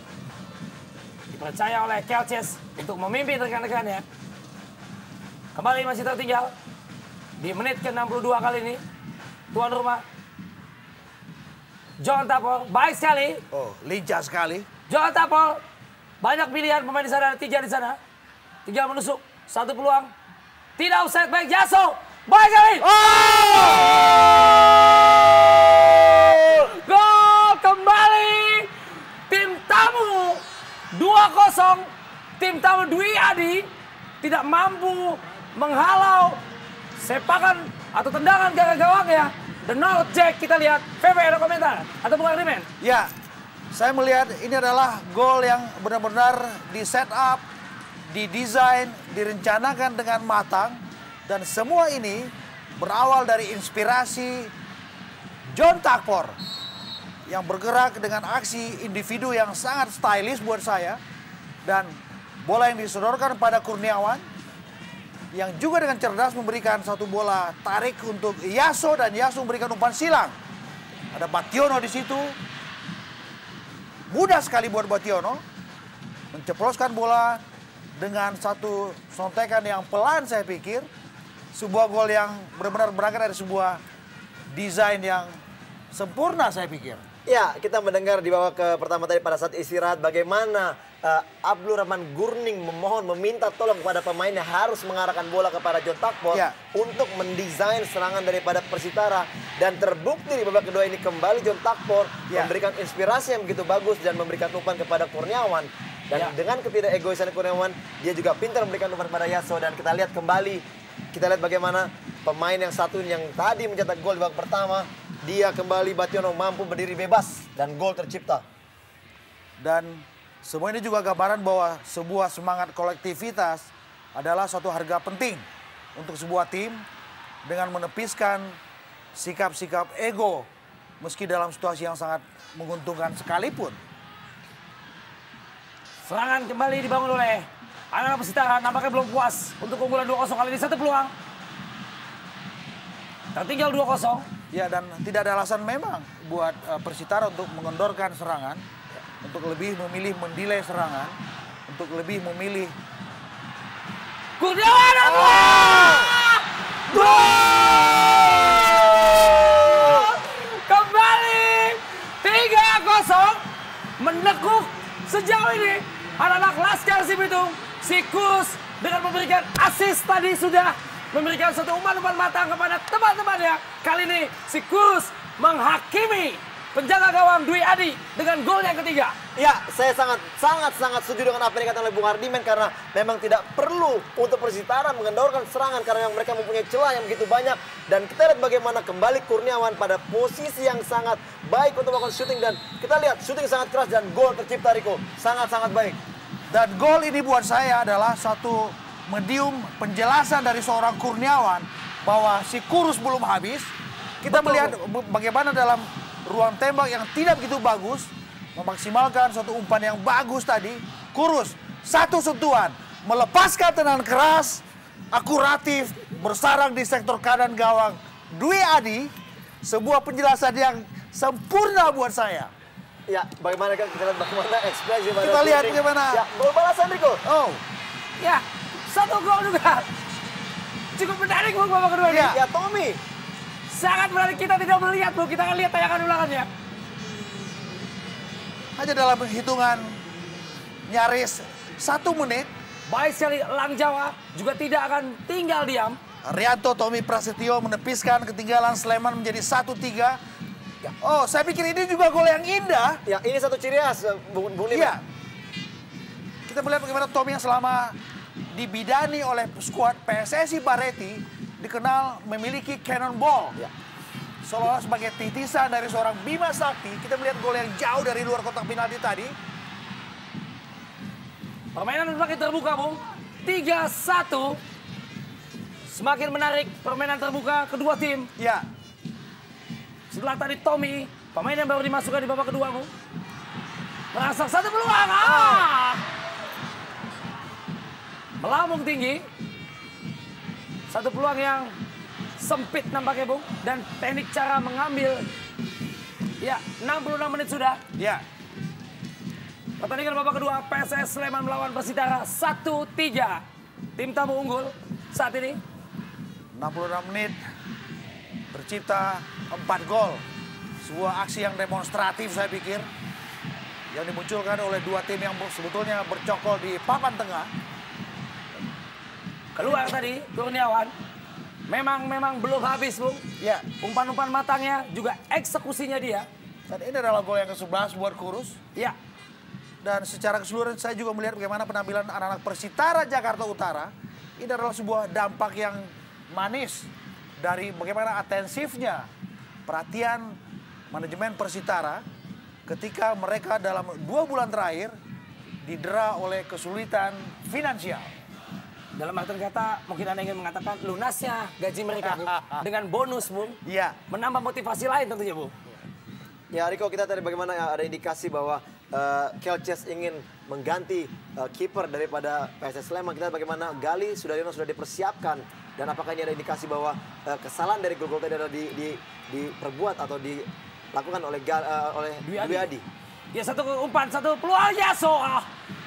Dipercaya oleh Kelces untuk memimpin rekan-rekannya. Kembali masih tertinggal di menit ke-62 kali ini. Tuan rumah John Tapol, baik sekali. Oh, lincah sekali. John Tapol, banyak pilihan pemain di sana, 3 di sana. Tinggal menusuk, 1 peluang. Tidak offside, baik Yaso. Baik sekali. Gol kembali. Tim tamu 2-0. Tim tamu Dwi Adi tidak mampu menghalau sepakan atau tendangan gawang gawangnya. The no check kita lihat. VV ada komentar atau bukan Rimen? Ya, saya melihat ini adalah gol yang benar-benar di set up, didesain, direncanakan dengan matang. Dan semua ini berawal dari inspirasi John Takpor yang bergerak dengan aksi individu yang sangat stylish buat saya. Dan bola yang disodorkan pada Kurniawan yang juga dengan cerdas memberikan satu bola tarik untuk Yaso dan Yaso memberikan umpan silang. Ada Bationo di situ. Mudah sekali buat Bationo menceploskan bola dengan satu sontekan yang pelan saya pikir. Sebuah gol yang benar-benar berangkat dari sebuah desain yang sempurna saya pikir. Ya, kita mendengar di babak pertama tadi pada saat istirahat bagaimana Abdul Rahman Gurning meminta tolong kepada pemainnya harus mengarahkan bola kepada John Takpor untuk mendesain serangan daripada Persitara. Dan terbukti di babak kedua ini kembali John Takpor memberikan inspirasi yang begitu bagus dan memberikan umpan kepada Kurniawan. Dan dengan ketidakegoisan Kurniawan, dia juga pintar memberikan umpan kepada Yaso. Dan kita lihat kembali, kita lihat bagaimana pemain yang satu yang tadi mencetak gol di babak pertama, dia kembali Bationo mampu berdiri bebas dan gol tercipta. Dan semua ini juga gambaran bahwa sebuah semangat kolektivitas adalah suatu harga penting untuk sebuah tim dengan menepiskan sikap-sikap ego meski dalam situasi yang sangat menguntungkan sekalipun. Serangan kembali dibangun oleh anak-anak Persitara, nampaknya belum puas untuk keunggulan 2-0 kali ini. 1 peluang. Tertinggal 2-0. Ya, dan tidak ada alasan memang buat Persitara untuk mengendorkan serangan, untuk lebih memilih mendelay serangan, untuk lebih memilih Kurniawan gol! Kembali 3-0 menekuk sejauh ini anak-anak Laskar Cibitung. Sikus dengan memberikan assist tadi sudah memberikan satu umpan-umpan matang kepada teman-temannya. Kali ini Sikus menghakimi penjaga gawang Dwi Adi dengan gol yang ketiga. Ya, saya sangat setuju dengan apa yang dikatakan oleh Bung Hardiman karena memang tidak perlu untuk Persitara mengendorkan serangan karena yang mereka mempunyai celah yang begitu banyak. Dan kita lihat bagaimana kembali Kurniawan pada posisi yang sangat baik untuk melakukan syuting dan kita lihat syuting sangat keras dan gol tercipta, Riko. Sangat-sangat baik. Dan gol ini buat saya adalah satu medium penjelasan dari seorang Kurniawan bahwa si Kurus belum habis. Kita melihat bagaimana dalam ruang tembak yang tidak begitu bagus memaksimalkan suatu umpan yang bagus tadi. Kurus satu sentuhan melepaskan tendangan keras akuratif bersarang di sektor kanan gawang Dwi Adi. Sebuah penjelasan yang sempurna buat saya. Ya, bagaimana kita lihat bagaimana ekspresi pada Kita lihat bagaimana. Ya, gol balasan, Riko. Oh, Ya, 1 gol juga. Cukup menarik Bu babak kedua ini. Ya, Tommy. Sangat menarik, kita tidak melihat Bu, kita akan lihat tayangan ulangannya. hanya dalam hitungan nyaris 1 menit. Baik sekali, Lang Jawa juga tidak akan tinggal diam. Rianto Tommy Prasetyo menepiskan ketinggalan Sleman menjadi 1-3. Oh, saya pikir ini juga gol yang indah. Ya, ini satu ciri khas Bung Limen. Iya. Kita melihat bagaimana Tommy yang selama dibidani oleh skuad PSSI Bareti dikenal memiliki cannonball. Ya. Seolah-olah sebagai titisan dari seorang Bima Sakti. Kita melihat gol yang jauh dari luar kotak penalti tadi. Permainan semakin terbuka, Bung. 3-1. Semakin menarik permainan terbuka kedua tim. Ya. Setelah tadi Tommy, pemain yang baru dimasukkan di babak kedua, Bung. Merangsek satu peluang. Melambung tinggi. Satu peluang yang sempit nampaknya, Bung. Dan teknik cara mengambil. Ya, 66 menit sudah. Ya. Pertandingan babak kedua, PSS Sleman melawan Persitara 1-3. Tim tamu unggul saat ini. 66 menit. Tercipta 4 gol. Sebuah aksi yang demonstratif saya pikir. Yang dimunculkan oleh dua tim yang sebetulnya bercokol di papan tengah. Keluar tadi Kurniawan. Memang belum habis, Bung. Ya. Umpan-umpan matangnya juga eksekusinya dia. Dan ini adalah gol yang ke-11 buat Kurus. Ya. Dan secara keseluruhan saya juga melihat bagaimana penampilan anak-anak Persitara Jakarta Utara. Ini adalah sebuah dampak yang manis dari bagaimana atensifnya perhatian manajemen Persitara ketika mereka dalam 2 bulan terakhir didera oleh kesulitan finansial. Dalam arti kata, mungkin Anda ingin mengatakan lunasnya gaji mereka, Bung. Dengan bonus, Bung. Iya. Menambah motivasi lain tentunya, Bung. Ya, Riko, kita tadi bagaimana ada indikasi bahwa Kelces ingin mengganti kiper daripada PSS Sleman. Kita bagaimana Gali Sudaryono sudah dipersiapkan. Dan apakah ini ada indikasi bahwa kesalahan dari gol tadi adalah diperbuat atau dilakukan oleh Dwi Adi. Ya, satu umpan, satu peluang Yaso.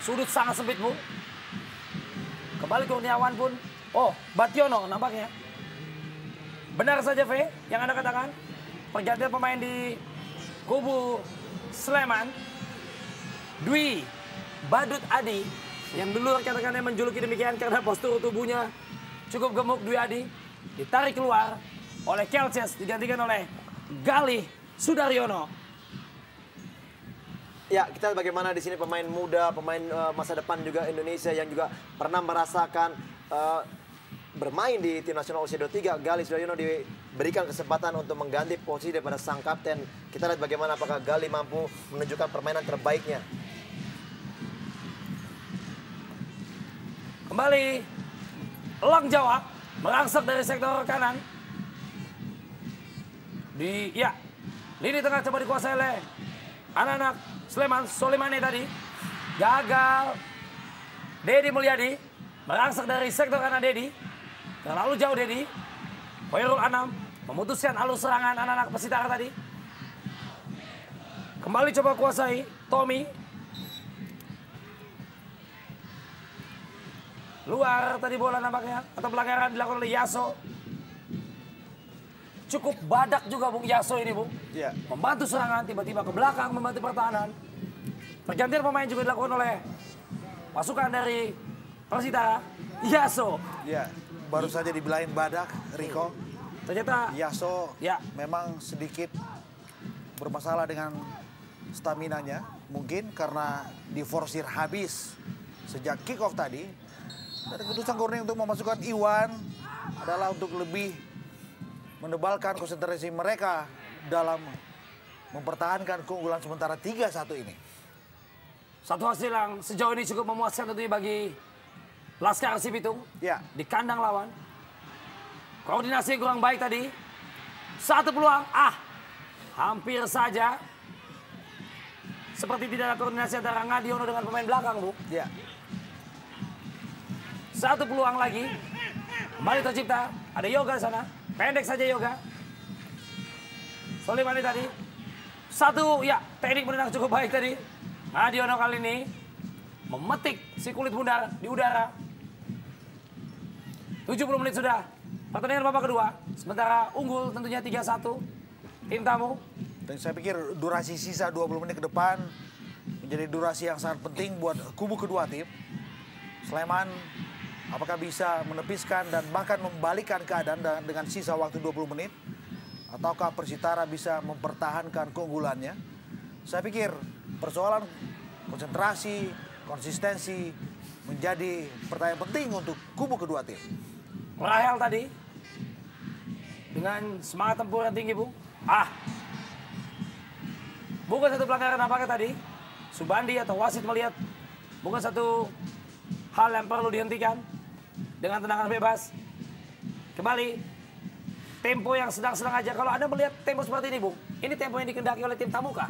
Sudut sangat sempit, Bung. Kembali Kurniawan pun. Oh, Bationo nampaknya. Benar saja, V, yang Anda katakan. Pergantian pemain di kubu Sleman. Dwi Badut Adi. Yang dulu katakannya menjuluki demikian karena postur tubuhnya cukup gemuk. Dwi Adi ditarik keluar oleh Kelces. Digantikan oleh Gali Sudaryono. Ya, kita bagaimana di sini pemain muda, pemain masa depan juga Indonesia yang juga pernah merasakan bermain di tim nasional usia 23. Gali Sudaryono diberikan kesempatan untuk mengganti posisi daripada sang kapten. Kita lihat bagaimana apakah Gali mampu menunjukkan permainan terbaiknya. Kembali Elang Jawa merangsek dari sektor kanan. Lini tengah coba dikuasai oleh anak-anak Sleman. Solimane tadi gagal. Dedi Mulyadi merangsek dari sektor kanan. Dedi terlalu jauh. Dedi Hoirul Anam memutuskan alur serangan anak-anak Persitara tadi. Kembali coba kuasai Tommy. Luar tadi bola nampaknya. Atau pelanggaran dilakukan oleh Yaso. Cukup badak juga, Bung, Yaso ini, Bung. Iya. Membantu serangan, tiba-tiba ke belakang, membantu pertahanan. Pergantian pemain juga dilakukan oleh pasukan dari Persitara. Yaso. Iya. Baru saja dibilangin badak, Riko. Ternyata Yaso ya, memang sedikit bermasalah dengan staminanya. Mungkin karena diforsir habis sejak kick off tadi. Dan keputusan Kurnia untuk memasukkan Iwan adalah untuk lebih menebalkan konsentrasi mereka dalam mempertahankan keunggulan sementara 3-1 ini. satu hasil yang sejauh ini cukup memuaskan tentunya bagi Laskar Sipitung. Ya. Di kandang lawan. Koordinasi yang kurang baik tadi. Satu peluang. Hampir saja. Seperti tidak ada koordinasi antara Ngadiono dengan pemain belakang, Bu. Ya. Satu peluang lagi. Kembali tercipta. Ada Yoga sana. Pendek saja Yoga. Solimani tadi. Satu, ya, teknik menendang cukup baik tadi. Ngadiono kali ini memetik si kulit bundar di udara. 70 menit sudah. Pertandingan babak kedua. Sementara unggul tentunya 3-1. Tim tamu. Dan saya pikir durasi sisa 20 menit ke depan menjadi durasi yang sangat penting buat kubu kedua tim. Sleman apakah bisa menepiskan dan bahkan membalikkan keadaan dengan sisa waktu 20 menit? Ataukah Persitara bisa mempertahankan keunggulannya? Saya pikir persoalan konsentrasi, konsistensi menjadi pertanyaan penting untuk kubu kedua tim. Rahel tadi dengan semangat tempur yang tinggi, Bu. Bukan satu pelanggaran apakah tadi. Subandi atau wasit melihat bukan satu hal yang perlu dihentikan dengan tendangan bebas. Kembali tempo yang sedang-sedang aja. Kalau Anda melihat tempo seperti ini, Bung, ini tempo yang dikendaki oleh tim tamu kah?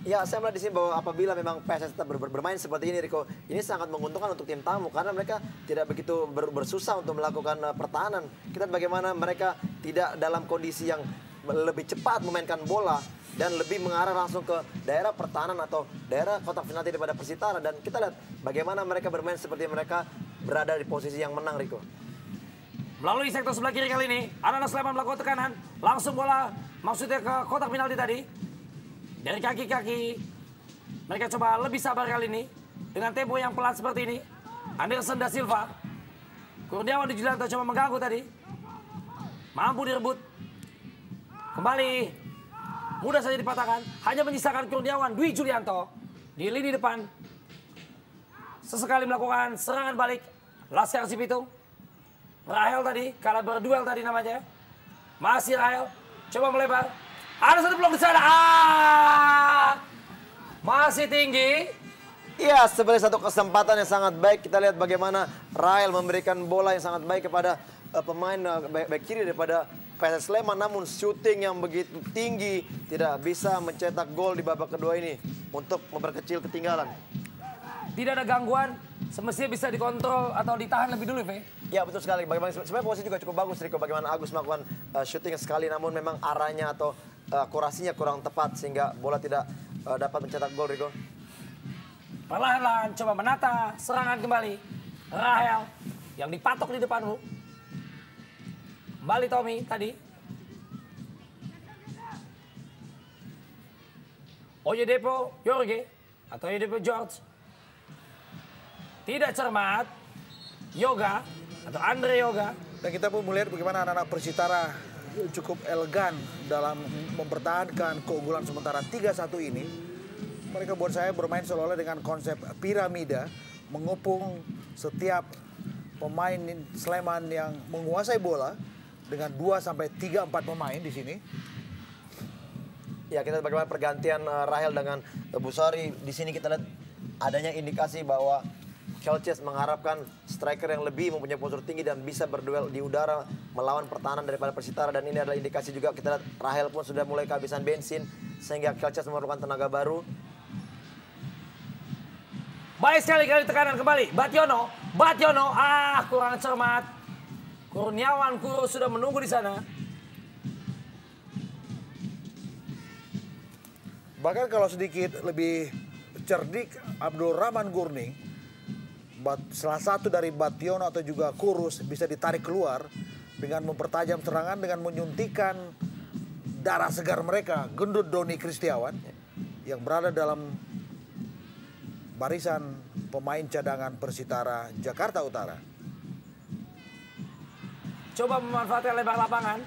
Ya, saya melihat di sini bahwa apabila memang PSS tetap bermain seperti ini, Riko, ini sangat menguntungkan untuk tim tamu karena mereka tidak begitu bersusah untuk melakukan pertahanan. Kita lihat bagaimana mereka tidak dalam kondisi yang lebih cepat memainkan bola dan lebih mengarah langsung ke daerah pertahanan atau daerah kotak penalti daripada Persitara. Dan kita lihat bagaimana mereka bermain seperti mereka berada di posisi yang menang, Riko. Melalui sektor sebelah kiri kali ini, anak-anak Sleman melakukan tekanan. Langsung bola maksudnya ke kotak penalti tadi. Dari kaki-kaki, mereka coba lebih sabar kali ini. Dengan tempo yang pelan seperti ini. Anderson da Silva. Kurniawan di Julianto coba mengganggu tadi. Mampu direbut. Kembali. Mudah saja dipatahkan. Hanya menyisakan Kurniawan, Dwi Julianto. Di lini depan. Sesekali melakukan serangan balik. Laskar Sipitung. Rahel tadi, kalah berduel tadi namanya. Masih Rahel. Coba melebar. Ada satu peluang di sana. Masih tinggi. Iya, sebenarnya satu kesempatan yang sangat baik. Kita lihat bagaimana Rahel memberikan bola yang sangat baik kepada pemain back kiri daripada PSS Sleman. Namun shooting yang begitu tinggi tidak bisa mencetak gol di babak kedua ini untuk memperkecil ketinggalan. Tidak ada gangguan. Semestinya bisa dikontrol atau ditahan lebih dulu, Ve. Ya, betul sekali. Bagaimana sebenarnya posisi juga cukup bagus, Riko. Bagaimana Agus melakukan shooting sekali, namun memang arahnya atau akurasinya kurang tepat sehingga bola tidak dapat mencetak gol, Riko. Perlahan-lahan coba menata serangan kembali. Rahel yang dipatok di depanmu. Kembali Tommy tadi. Oyedepo Jorge atau Oyedepo George. Tidak cermat. Yoga atau Andre Yoga. Dan kita pun melihat bagaimana anak-anak Persitara cukup elegan dalam mempertahankan keunggulan sementara 3-1 ini. Mereka buat saya bermain seolah-olah dengan konsep piramida, mengepung setiap pemain Sleman yang menguasai bola dengan 2-3-4 pemain di sini. Ya, kita lihat bagaimana pergantian Rahel dengan Busari. Di sini kita lihat adanya indikasi bahwa Kelces mengharapkan striker yang lebih mempunyai postur tinggi dan bisa berduel di udara melawan pertahanan daripada Persitara. Dan ini adalah indikasi juga kita lihat Rahel pun sudah mulai kehabisan bensin sehingga Kelces memerlukan tenaga baru. Baik sekali tekanan kembali. Bationo, kurang cermat. Kurniawan Kuro sudah menunggu di sana. Bahkan kalau sedikit lebih cerdik, Abdul Rahman Gurning, salah satu dari Bationo atau juga Kurus bisa ditarik keluar dengan mempertajam serangan dengan menyuntikkan darah segar mereka, gendut Doni Kristiawan yang berada dalam barisan pemain cadangan Persitara Jakarta Utara. Coba memanfaatkan lebar lapangan.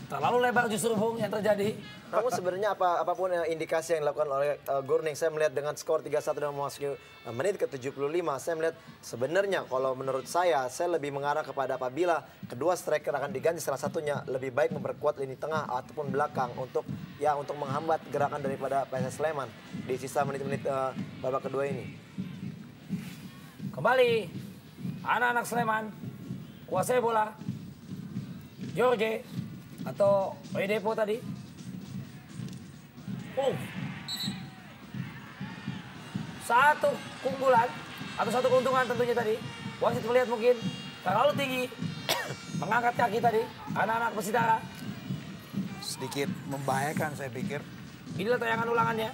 Terlalu lebar justru Bung yang terjadi. Namun sebenarnya apapun indikasi yang dilakukan oleh Gurning, saya melihat dengan skor 3-1 dan memasuki menit ke-75, saya melihat sebenarnya kalau menurut saya lebih mengarah kepada apabila kedua striker akan diganti, salah satunya lebih baik memperkuat lini tengah ataupun belakang untuk menghambat gerakan daripada PSS Sleman di sisa menit-menit babak kedua ini. Kembali anak-anak Sleman kuasai bola. Jorge atau Oyedepo tadi. Satu keunggulan atau satu keuntungan tentunya tadi. Wasit melihat mungkin terlalu tinggi. Mengangkat kaki tadi anak-anak Persitara. Sedikit membahayakan saya pikir. Inilah tayangan ulangannya.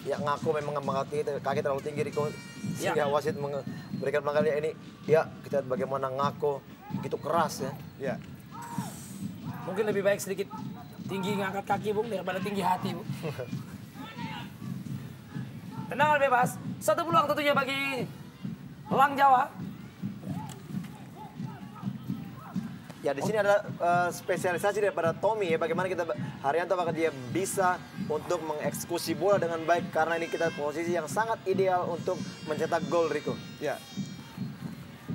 Ya, ngaku memang mengangkat kaki terlalu tinggi, Riko. Sehingga Ya. wasit memberikan pelanggaran ini. Ya, kita lihat bagaimana ngaku begitu keras ya. Ya. Mungkin lebih baik sedikit tinggi ngangkat kaki Bung daripada tinggi hati Bung. Tendangan bebas. Satu peluang tentunya bagi Elang Jawa. Ya, di sini ada spesialisasi daripada Tommy ya. Bagaimana Haryanto apakah dia bisa untuk mengeksekusi bola dengan baik. Karena ini kita posisi yang sangat ideal untuk mencetak gol, Riko. Ya.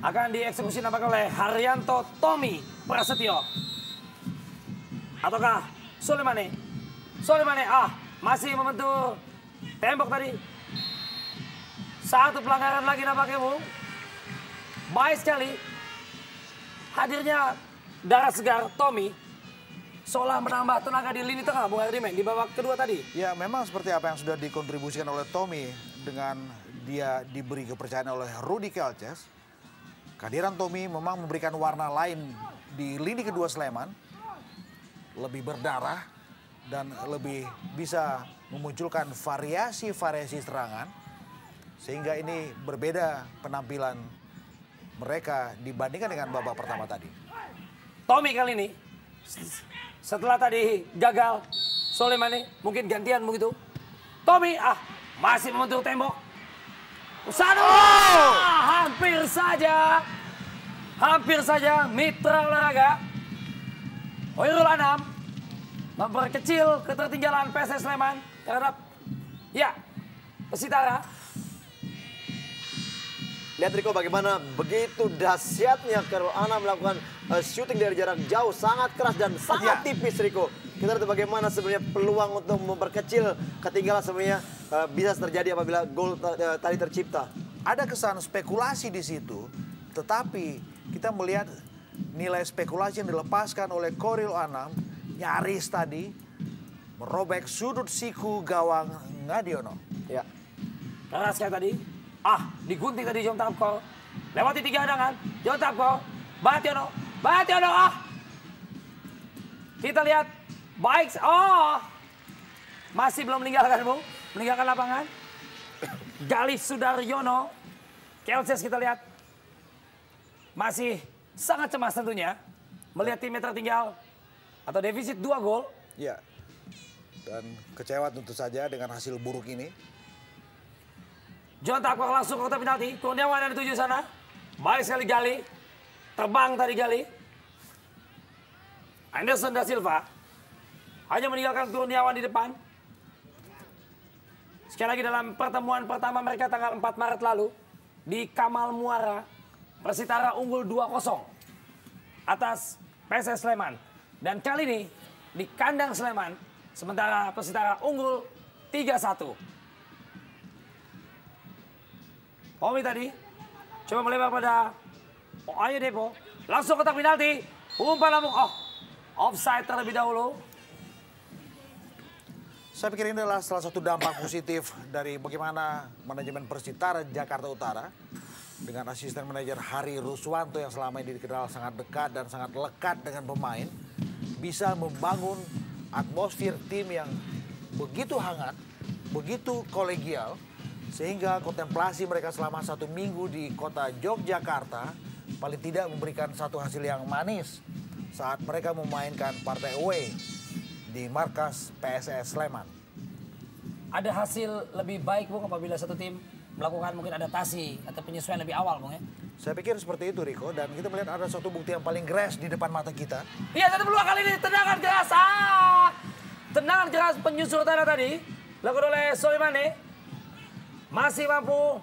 Akan dieksekusi nampaknya oleh Haryanto Tommy Prasetyo. Ataukah Soleimani? Masih membentur tembok tadi. Satu pelanggaran lagi nampaknya Bung. Baik sekali hadirnya darah segar Tommy. seolah menambah tenaga di lini tengah, Bung Herdimen, di babak kedua tadi. Ya, memang seperti apa yang sudah dikontribusikan oleh Tommy dengan dia diberi kepercayaan oleh Rudi Kelces. Kehadiran Tommy memang memberikan warna lain di lini kedua Sleman. Lebih berdarah dan lebih bisa memunculkan variasi-variasi serangan. Sehingga ini berbeda penampilan mereka dibandingkan dengan babak pertama tadi. Tommy kali ini, setelah tadi gagal, Soleimani mungkin gantian begitu. Tommy, masih membentur tembok. Usano, hampir saja mitra olahraga Hoirul Anam memperkecil ketertinggalan PSS Sleman terhadap Persitara. Lihat Riko bagaimana begitu dahsyatnya Khairul Anam melakukan syuting dari jarak jauh, sangat keras dan sangat tipis Riko. Kita lihat bagaimana sebenarnya peluang untuk memperkecil ketinggalan sebenarnya bisa terjadi apabila gol tadi tercipta. Ada kesan spekulasi di situ, tetapi kita melihat nilai spekulasi yang dilepaskan oleh Khairul Anam nyaris tadi merobek sudut siku gawang Ngadiono. Ya. Keras kayak tadi. Digunting tadi John Tapko. Lewati 3 hadangan. John Tapko. Bationo. Kita lihat. Baik. Masih belum meninggalkan, Bung. Meninggalkan lapangan. Galih Sudaryono. Kelces kita lihat. Masih sangat cemas tentunya. Melihat timnya tertinggal. Atau defisit 2 gol. Ya. Dan kecewa tentu saja dengan hasil buruk ini. John Tapko langsung ke kotak penalti. Kurniawan yang dituju sana. Baik sekali Gali. Terbang tadi Gali. Anderson da Silva. Hanya meninggalkan Kurniawan di depan. Sekali lagi dalam pertemuan pertama mereka tanggal 4 Maret lalu. Di Kamal Muara. Persitara unggul 2-0. Atas PSS Sleman. Dan kali ini di kandang Sleman. Sementara Persitara unggul 3-1. Tommy tadi coba melebar pada Ayu Depo. Langsung kotak penalti. Umpan lambung. Offside terlebih dahulu. Saya pikir ini adalah salah satu dampak positif dari bagaimana manajemen Persitara Jakarta Utara dengan asisten manajer Hari Ruswanto yang selama ini dikenal sangat dekat dan sangat lekat dengan pemain, bisa membangun atmosfer tim yang begitu hangat, begitu kolegial, sehingga kontemplasi mereka selama 1 minggu di kota Yogyakarta paling tidak memberikan satu hasil yang manis saat mereka memainkan partai away di markas PSS Sleman. Ada hasil lebih baik, Bung, apabila satu tim melakukan mungkin adaptasi atau penyesuaian lebih awal, Bung, ya? Saya pikir seperti itu, Riko. Dan kita melihat ada suatu bukti yang paling keras di depan mata kita. Iya, satu peluang kali ini. Tendangan keras. Tendangan keras penyusul tanah tadi. Dilakukan oleh Soleimani. Masih mampu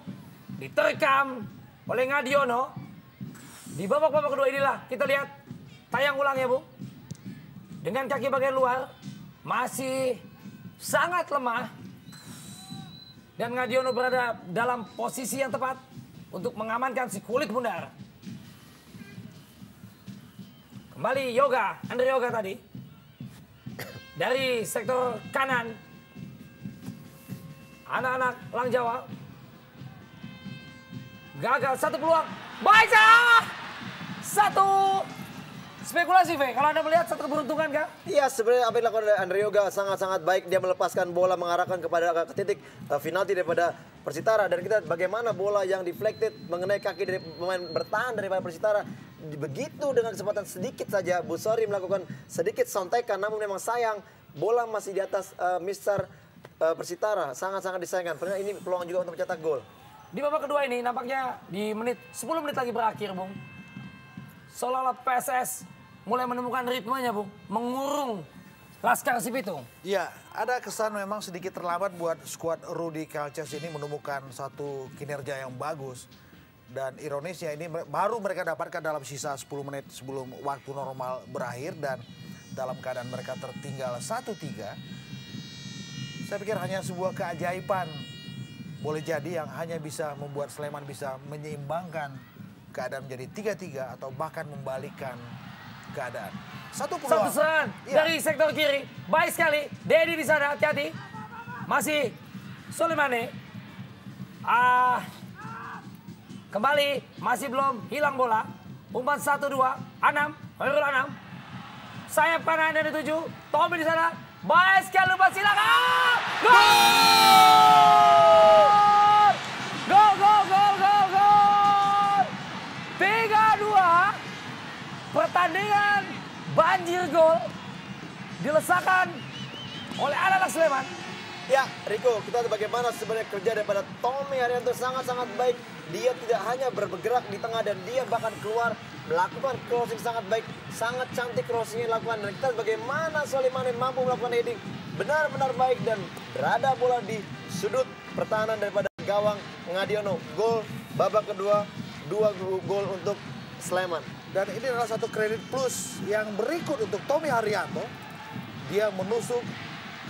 diterkam oleh Ngadiono. Di babak-babak kedua inilah kita lihat tayang ulangnya, Bu. Dengan kaki bagian luar masih sangat lemah. Dan Ngadiono berada dalam posisi yang tepat untuk mengamankan si kulit bundar. Kembali Andre Yoga tadi. Dari sektor kanan. Anak-anak Lang Jawa. Gagal satu peluang. Baik, satu spekulasi, V. Kalau Anda melihat satu keberuntungan, kah? Iya, sebenarnya apa yang dilakukan oleh Andre Yoga sangat-sangat baik. Dia melepaskan bola mengarahkan ke titik penalti daripada Persitara. Dan kita bagaimana bola yang deflected mengenai kaki dari pemain bertahan daripada Persitara. Begitu dengan kesempatan sedikit saja, Busori melakukan sedikit sontekan. Namun memang sayang, bola masih di atas Mister Persitara. Sangat-sangat disayangkan. Padahal ini peluang juga untuk mencetak gol. Di babak kedua ini nampaknya di 10 menit lagi berakhir, Bung. Seolah-olah PSS mulai menemukan ritmenya, Bung. Mengurung Laskar Sipitung. Iya, ada kesan memang sedikit terlambat buat skuad Rudi Kelces ini menemukan satu kinerja yang bagus. Dan ironisnya ini baru mereka dapatkan dalam sisa 10 menit sebelum waktu normal berakhir. Dan dalam keadaan mereka tertinggal 1-3. Saya pikir hanya sebuah keajaiban boleh jadi yang hanya bisa membuat Sleman bisa menyeimbangkan keadaan menjadi 3-3 atau bahkan membalikkan keadaan. Satu Satu peluang. serangan Iya. dari sektor kiri. Baik sekali. Dedi di sana, hati-hati. Masih Soleimani. Kembali, masih belum hilang bola. Umpan 1-2, Anam, Hoirul Anam. Sayap kanan yang dituju, Tommy di sana. Baik sekali, umpan silakan. Gol! Gol, gol, gol, gol, gol. 3-2. Pertandingan banjir gol dilesakan oleh anak-anak Sleman. Ya, Riko, kita lihat bagaimana sebenarnya kerja daripada Tommy Haryanto sangat-sangat baik. Dia tidak hanya bergerak di tengah dan dia bahkan keluar melakukan crossing sangat baik. Sangat cantik crossingnya dilakukan. Dan kita lihat bagaimana Soleimani mampu melakukan heading benar-benar baik dan berada bola di sudut pertahanan daripada gawang Ngadiono. Gol babak kedua, 2 gol untuk Sleman. Dan ini adalah satu kredit plus yang berikut untuk Tommy Haryanto. Dia menusuk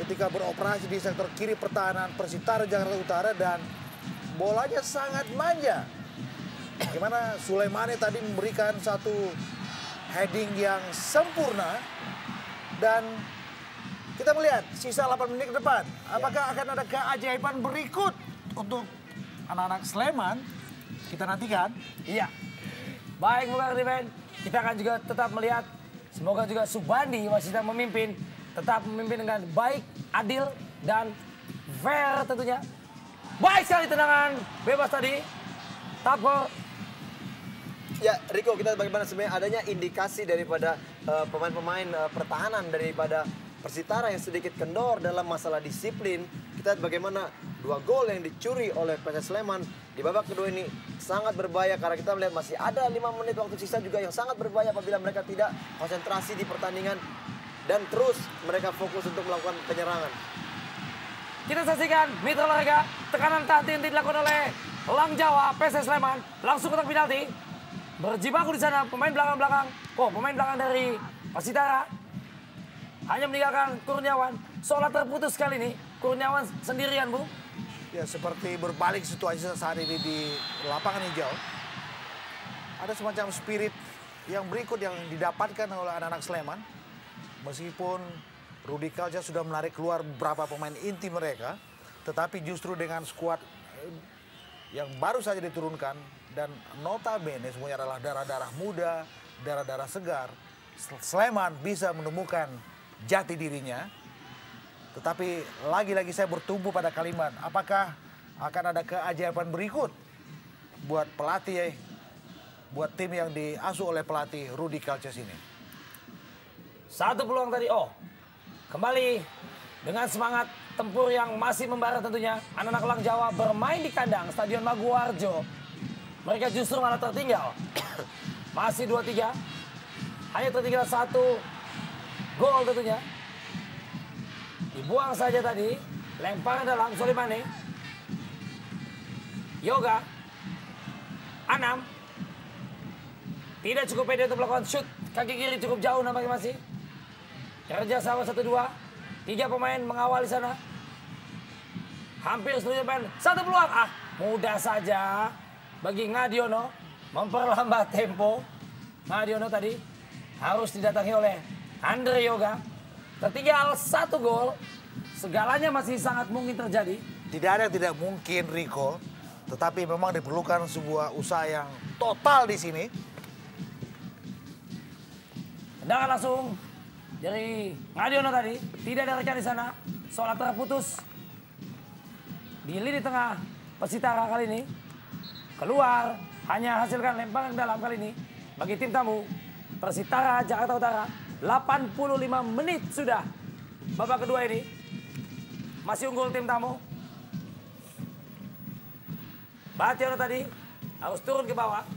ketika beroperasi di sektor kiri pertahanan Persitara Jakarta Utara dan bolanya sangat manja. Bagaimana Soleimani tadi memberikan satu heading yang sempurna. Dan kita melihat sisa 8 menit ke depan. Apakah akan ada keajaiban berikut untuk anak-anak Sleman? Kita nantikan. Iya. Baik, Bung Ardimen. Kita akan juga tetap melihat. Semoga juga Subandi masih tetap memimpin. Tetap memimpin dengan baik, adil, dan fair tentunya. Baik sekali tendangan bebas tadi. Tapo. Ya, Riko, kita bagaimana sebenarnya adanya indikasi daripada pemain-pemain pertahanan daripada Persitara yang sedikit kendor dalam masalah disiplin. Kita lihat bagaimana 2 gol yang dicuri oleh PSS Sleman di babak kedua ini sangat berbahaya karena kita melihat masih ada 5 menit waktu sisa juga yang sangat berbahaya apabila mereka tidak konsentrasi di pertandingan dan terus mereka fokus untuk melakukan penyerangan. Kita saksikan Mitra Olahraga. Tekanan tak henti dilakukan oleh Lang Jawa, PSS Sleman. Langsung kotak penalti. Berjibaku di sana pemain belakang-belakang. Pemain belakang dari Persitara. Hanya meninggalkan Kurniawan. Seolah terputus kali ini. Kurniawan sendirian, Bu. Ya, seperti berbalik situasi saat ini di lapangan hijau. Ada semacam spirit yang berikut yang didapatkan oleh anak-anak Sleman. Meskipun Rudy Kalja sudah menarik keluar beberapa pemain inti mereka. Tetapi justru dengan skuad yang baru saja diturunkan. Dan notabene semuanya adalah darah-darah muda, darah-darah segar. Sleman bisa menemukan jati dirinya. Tetapi lagi-lagi saya bertumbuh pada kalimat, apakah akan ada keajaiban berikut buat pelatih, buat tim yang diasuh oleh pelatih Rudy Kalces ini. Satu peluang tadi, kembali dengan semangat tempur yang masih membara tentunya. Anak-anak Lang Jawa bermain di kandang Stadion Maguwarjo. Mereka justru malah tertinggal. Masih 2-3. Hanya tertinggal 1 gol tentunya. Dibuang saja tadi. Lemparan dalam Soleimani. Yoga. Anam. Tidak cukup pede untuk melakukan shoot. Kaki kiri cukup jauh nampaknya masih. Kerja sama 1-2. 3 pemain mengawal di sana. Hampir seluruh pemain. 1 peluang. Mudah saja. Bagi Ngadiono. Memperlambat tempo. Ngadiono tadi harus didatangi oleh Andre Yoga. Tertinggal 1 gol. Segalanya masih sangat mungkin terjadi. Tidak ada yang tidak mungkin, Rico. Tetapi memang diperlukan sebuah usaha yang total di sini. Tendangan langsung dari Ngadiono tadi. Tidak ada rekan di sana. Seolah terputus. Di lini tengah Persitara kali ini. Keluar. Hanya hasilkan lemparan dalam kali ini. Bagi tim tamu Persitara Jakarta Utara. 85 menit sudah babak kedua ini. Masih unggul tim tamu. Bationo tadi harus turun ke bawah.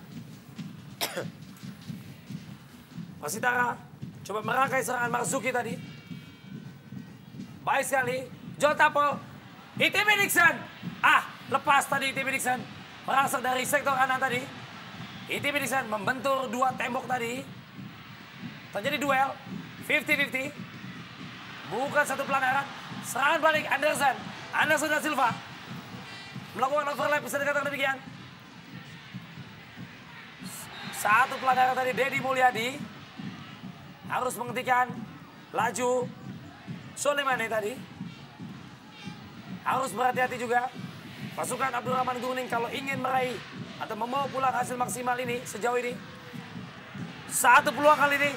Persitara coba merangkai serangan Marzuki tadi. Baik sekali. John Tapol. ITB Dixon. Lepas tadi ITB Dixon. Merangsek dari sektor kanan tadi. ITB Dixon membentur 2 tembok tadi. Terjadi duel. 50-50. Bukan satu pelanggaran. Serangan balik Anderson. Anderson da Silva. Melakukan overlap bisa dikatakan demikian. 1 pelanggaran tadi Dedi Mulyadi. harus menghentikan laju Soleimani tadi. Harus berhati-hati juga. Pasukan Abdurrahman Gurning kalau ingin meraih atau membawa pulang hasil maksimal ini sejauh ini. Satu peluang kali ini.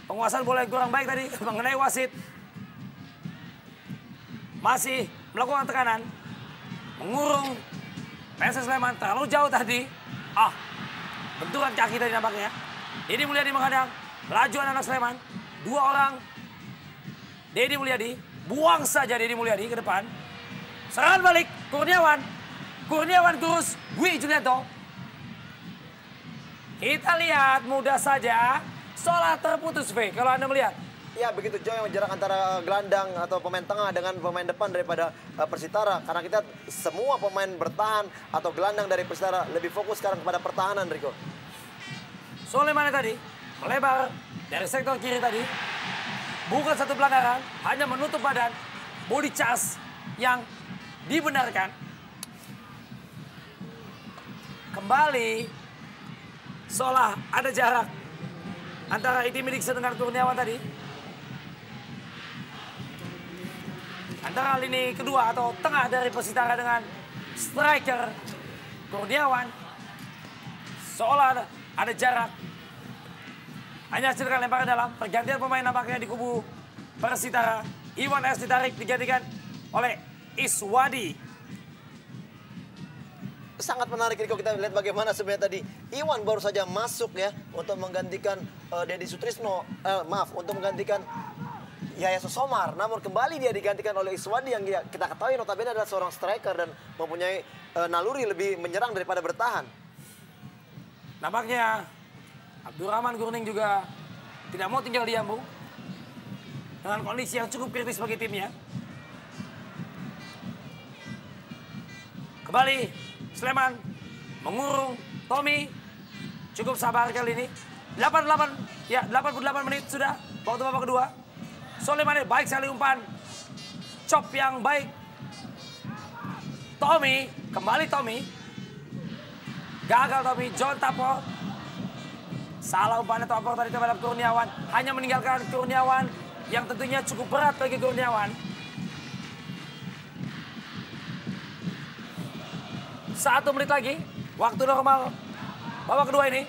Penguasaan bola yang kurang baik tadi mengenai wasit. Masih melakukan tekanan. Mengurung PSS Sleman terlalu jauh tadi. Benturan kaki tadi nampaknya. Deddy Mulyadi menghadang. Laju anak Sleman. 2 orang. Deddy Mulyadi. Buang saja Deddy Mulyadi ke depan. Serangan balik. Kurniawan. Kurniawan kurus. Dwi Julianto. Kita lihat mudah saja. Seolah terputus V kalau Anda melihat. Ya begitu jauh yang jarak antara gelandang atau pemain tengah dengan pemain depan daripada Persitara. Karena kita semua pemain bertahan atau gelandang dari Persitara lebih fokus sekarang kepada pertahanan, Riko. Soleimani tadi melebar dari sektor kiri tadi. Bukan satu pelanggaran, hanya menutup badan. Body charge yang dibenarkan. Kembali seolah ada jarak antara Iti Midikson dengan Kurniawan tadi. Antara lini kedua atau tengah dari Persitara dengan striker Kurniawan. Seolah ada jarak. Hanya hasilkan lemparan dalam. Pergantian pemain nampaknya di kubu Persitara. Iwan S ditarik digantikan oleh Iswadi. Sangat menarik Riko, kita lihat bagaimana sebenarnya tadi Iwan baru saja masuk ya untuk menggantikan Deddy Sutrisno. Untuk menggantikan Yaya Sosomar. Namun kembali dia digantikan oleh Iswadi yang kita ketahui notabene adalah seorang striker dan mempunyai naluri lebih menyerang daripada bertahan. Nampaknya Abdurrahman Gurning juga tidak mau tinggal diam, Bung. Dengan kondisi yang cukup kritis bagi timnya. Kembali Sleman mengurung Tommy. Cukup sabar kali ini. 88 menit sudah waktu babak kedua. Soleimani baik sekali umpan. Chop yang baik. Tommy, kembali Tommy. Gagal Tommy, John Tapo. Salah umpan atau apa tadi terhadap Kurniawan. Hanya meninggalkan Kurniawan yang tentunya cukup berat bagi Kurniawan. 1 menit lagi. Waktu normal babak kedua ini.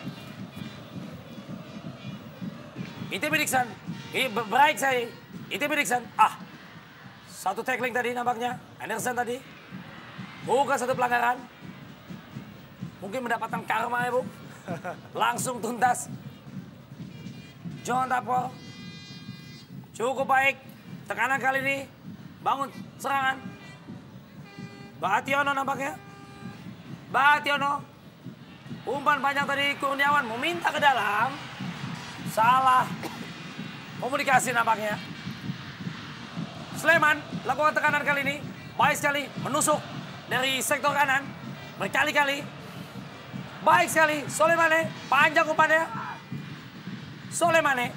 Iti Midikson. Baik saya. Iti Midikson. Satu tackling tadi nampaknya. Anderson tadi. Bukan satu pelanggaran. Mungkin mendapatkan karma ya, Bu. Langsung tuntas. John Tapo. Cukup baik. Tekanan kali ini. Bangun serangan. Bationo nampaknya. Bationo. Umpan panjang tadi Kurniawan meminta ke dalam. Salah. Komunikasi nampaknya. Sleman lakukan tekanan kali ini. Baik sekali. Menusuk dari sektor kanan. Berkali-kali. Baik sekali, Soleimani, panjang umpannya. Soleimani.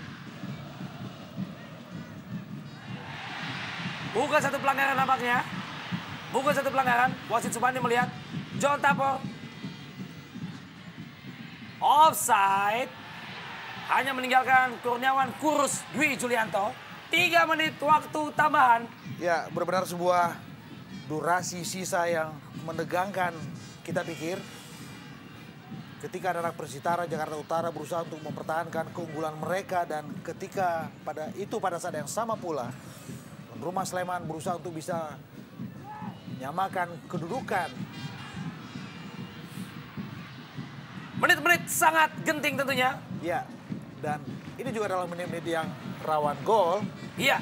Bukan satu pelanggaran nampaknya. Bukan satu pelanggaran. Wasit Subandi melihat. John Tapo. Offside. Hanya meninggalkan Kurniawan kurus Dwi Julianto. 3 menit waktu tambahan. Ya, benar-benar sebuah durasi sisa yang menegangkan kita pikir. Ketika anak Persitara Jakarta Utara berusaha untuk mempertahankan keunggulan mereka dan ketika pada saat yang sama pula tuan rumah Sleman berusaha untuk bisa menyamakan kedudukan. Menit-menit sangat genting tentunya. Ya, dan ini juga adalah menit-menit yang rawan gol. Iya.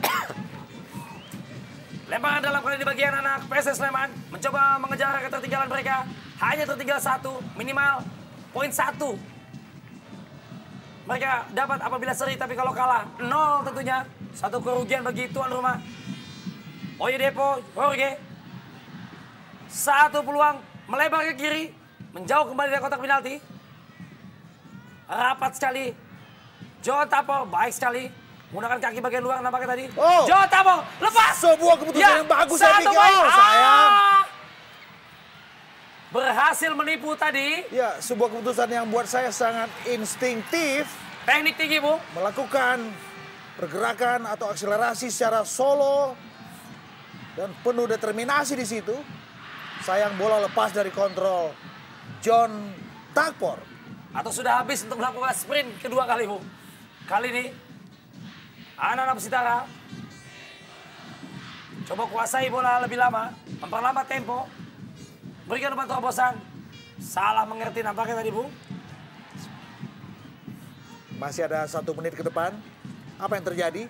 Lemparan dalam kali di bagian anak PSS Sleman mencoba mengejar ketertinggalan mereka. Hanya tertinggal 1 minimal. Poin 1. Mereka dapat apabila seri, tapi kalau kalah 0 tentunya. 1 kerugian bagi tuan rumah. Oyedepo, Jorge. 1 peluang melebar ke kiri. Menjauh kembali dari kotak penalti. Rapat sekali. John Tapo, baik sekali. Menggunakan kaki bagian luar nampaknya tadi. John Tapo, lepas. Sebuah keputusan yang bagus saya pikir. Sayang. berhasil menipu tadi. Ya, sebuah keputusan yang buat saya sangat instinktif. Teknik tinggi, Bung. Melakukan pergerakan atau akselerasi secara solo dan penuh determinasi di situ. Sayang bola lepas dari kontrol John Tagpor. Atau sudah habis untuk melakukan sprint kedua kali, Bung. Kali ini anak-anak Persitara coba kuasai bola lebih lama, memperlambat tempo, berikan umpan terobosan. Salah mengerti nampaknya tadi, Bung. Masih ada 1 menit ke depan. Apa yang terjadi?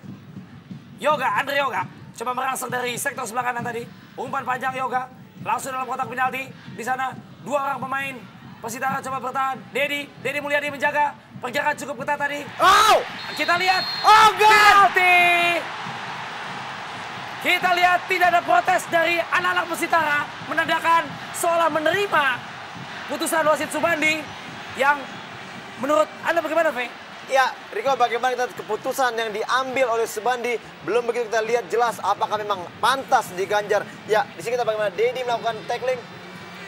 Andre Yoga coba merangsek dari sektor sebelah kanan tadi. Umpan panjang Yoga langsung dalam kotak penalti. Di sana 2 orang pemain Persitara coba bertahan. Dedi Mulyadi menjaga. Pergerakan cukup ketat tadi. Oh! Kita lihat. Oh, God! Penalti. Kita lihat tidak ada protes dari anak-anak Persitara. Menandakan seolah menerima putusan wasit Subandi. Yang menurut Anda bagaimana, Fe? Ya, Riko, bagaimana keputusan yang diambil oleh Subandi, belum begitu kita lihat jelas apakah memang pantas diganjar. Ya, di sini kita bagaimana Dedi melakukan tackling.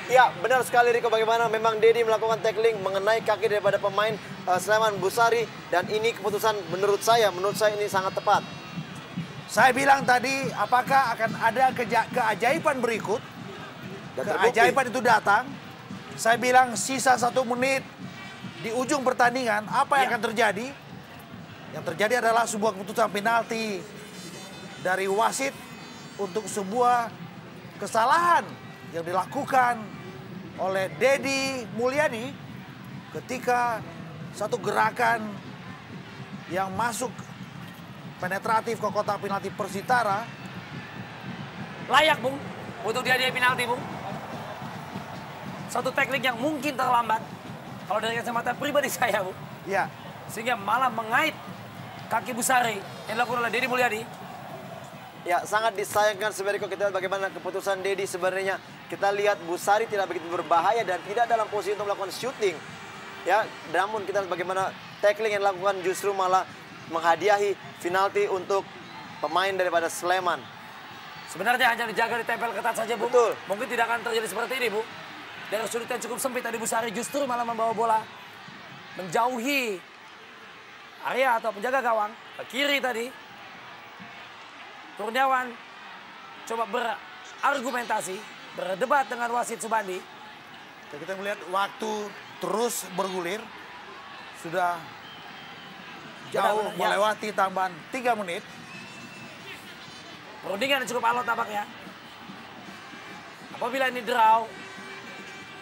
Ya, benar sekali Riko, bagaimana memang Dedi melakukan tackling mengenai kaki daripada pemain Sleman Busari, dan ini keputusan menurut saya ini sangat tepat. Saya bilang tadi, apakah akan ada keajaiban berikut? Dan terbukti. Keajaiban itu datang. Saya bilang sisa 1 menit di ujung pertandingan, apa yang akan terjadi? Yang terjadi adalah sebuah keputusan penalti dari wasit untuk sebuah kesalahan yang dilakukan oleh Dedi Mulyadi ketika satu gerakan yang masuk penetratif ke kotak penalti Persitara. Layak, Bung, untuk dihadiahi penalti, Bung. Satu teknik yang mungkin terlambat. Kalau dari kacamata pribadi saya, Bu. Ya, Sehingga malah mengait kaki Busari yang dilakukan oleh Dedi Mulyadi. Ya, sangat disayangkan sebenarnya kita lihat bagaimana keputusan Dedi sebenarnya. Kita lihat Busari tidak begitu berbahaya dan tidak dalam posisi untuk melakukan shooting. Ya, namun kita lihat bagaimana tackling yang dilakukan justru malah menghadiahi penalti untuk pemain daripada Sleman. Sebenarnya hanya dijaga ditempel ketat saja, Bu. Betul. Mungkin tidak akan terjadi seperti ini, Bu. Dari sudut yang cukup sempit tadi Busari justru malah membawa bola menjauhi area atau penjaga gawang ke kiri tadi. Kurniawan coba berargumentasi, berdebat dengan wasit Subandi. kita melihat waktu terus bergulir. Sudah jauh melewati tambahan 3 menit. Perundingan cukup alot tampaknya. Apabila ini draw,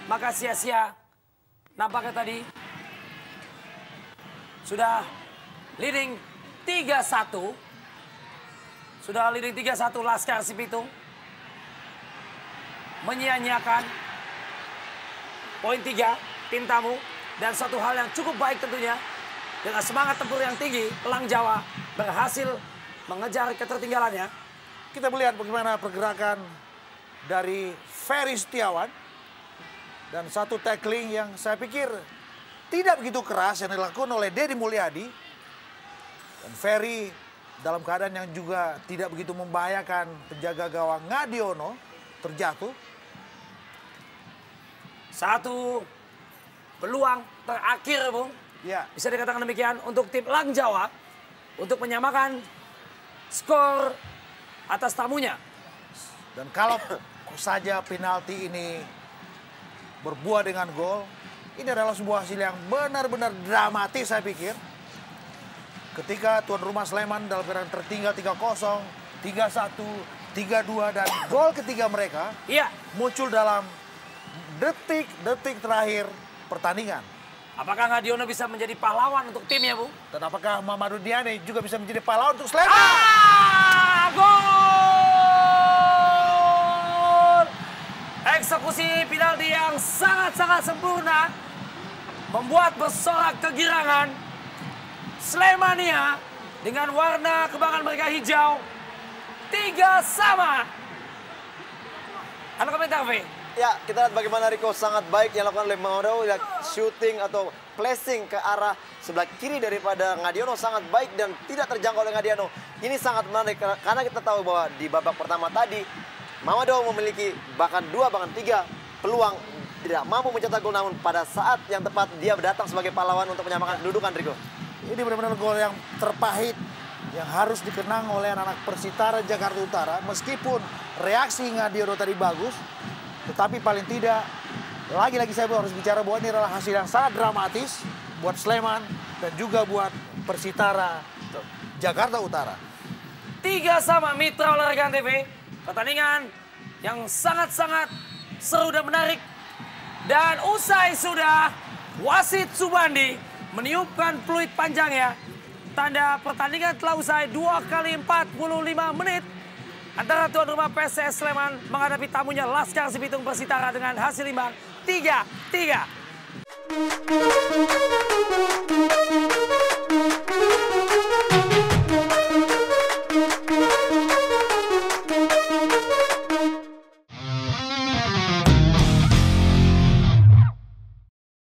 maka sia-sia. Nampaknya tadi sudah leading 3-1. Sudah leading 3-1 Laskar Sipitung. Menyia-nyiakan poin 3 tim tamu. Dan satu hal yang cukup baik tentunya, dengan semangat tempur yang tinggi, Elang Jawa berhasil mengejar ketertinggalannya. Kita melihat bagaimana pergerakan dari Ferry Setiawan. Dan satu tackling yang saya pikir tidak begitu keras yang dilakukan oleh Dedi Mulyadi. Dan Ferry dalam keadaan yang juga tidak begitu membahayakan penjaga gawang Ngadiono terjatuh. Satu peluang terakhir, Bung. Ya, Bisa dikatakan demikian untuk tim Elang Jawa untuk menyamakan skor atas tamunya. dan kalau saja penalti ini berbuah dengan gol, ini adalah sebuah hasil yang benar-benar dramatis saya pikir. Ketika tuan rumah Sleman dalam keadaan tertinggal 3-0, 3-1, 3-2 dan gol ketiga mereka Iya, muncul dalam detik-detik terakhir pertandingan. apakah Ngadiono bisa menjadi pahlawan untuk timnya, Bung? Dan apakah Mamadou Diane juga bisa menjadi pahlawan untuk Sleman? Gol! Eksekusi penalti yang sangat-sangat sempurna membuat bersorak kegirangan Slemania dengan warna kebanggaan mereka hijau. 3-3. Ada komentar, V? Ya, kita lihat bagaimana Riko sangat baik yang dilakukan oleh Mauro, shooting atau placing ke arah sebelah kiri daripada Ngadiono sangat baik dan tidak terjangkau oleh Ngadiono. Ini sangat menarik karena kita tahu bahwa di babak pertama tadi Mamadou memiliki bahkan 2 bahkan 3 peluang tidak mampu mencetak gol, namun pada saat yang tepat dia datang sebagai pahlawan untuk menyamakan kedudukan, Rico. Ini benar-benar gol yang terpahit yang harus dikenang oleh anak-anak Persitara Jakarta Utara. Meskipun reaksi Ngadiono tadi bagus, tetapi paling tidak lagi-lagi saya harus bicara bahwa ini adalah hasil yang sangat dramatis buat Sleman dan juga buat Persitara Jakarta Utara. 3-3 Mitra Olahraga TV. Pertandingan yang sangat-sangat seru dan menarik. Dan usai sudah, wasit Subandi meniupkan peluit panjangnya. Tanda pertandingan telah usai 2 kali 45 menit. Antara tuan rumah PSS Sleman menghadapi tamunya Laskar Cibitung Persitara dengan hasil imbang 3-3.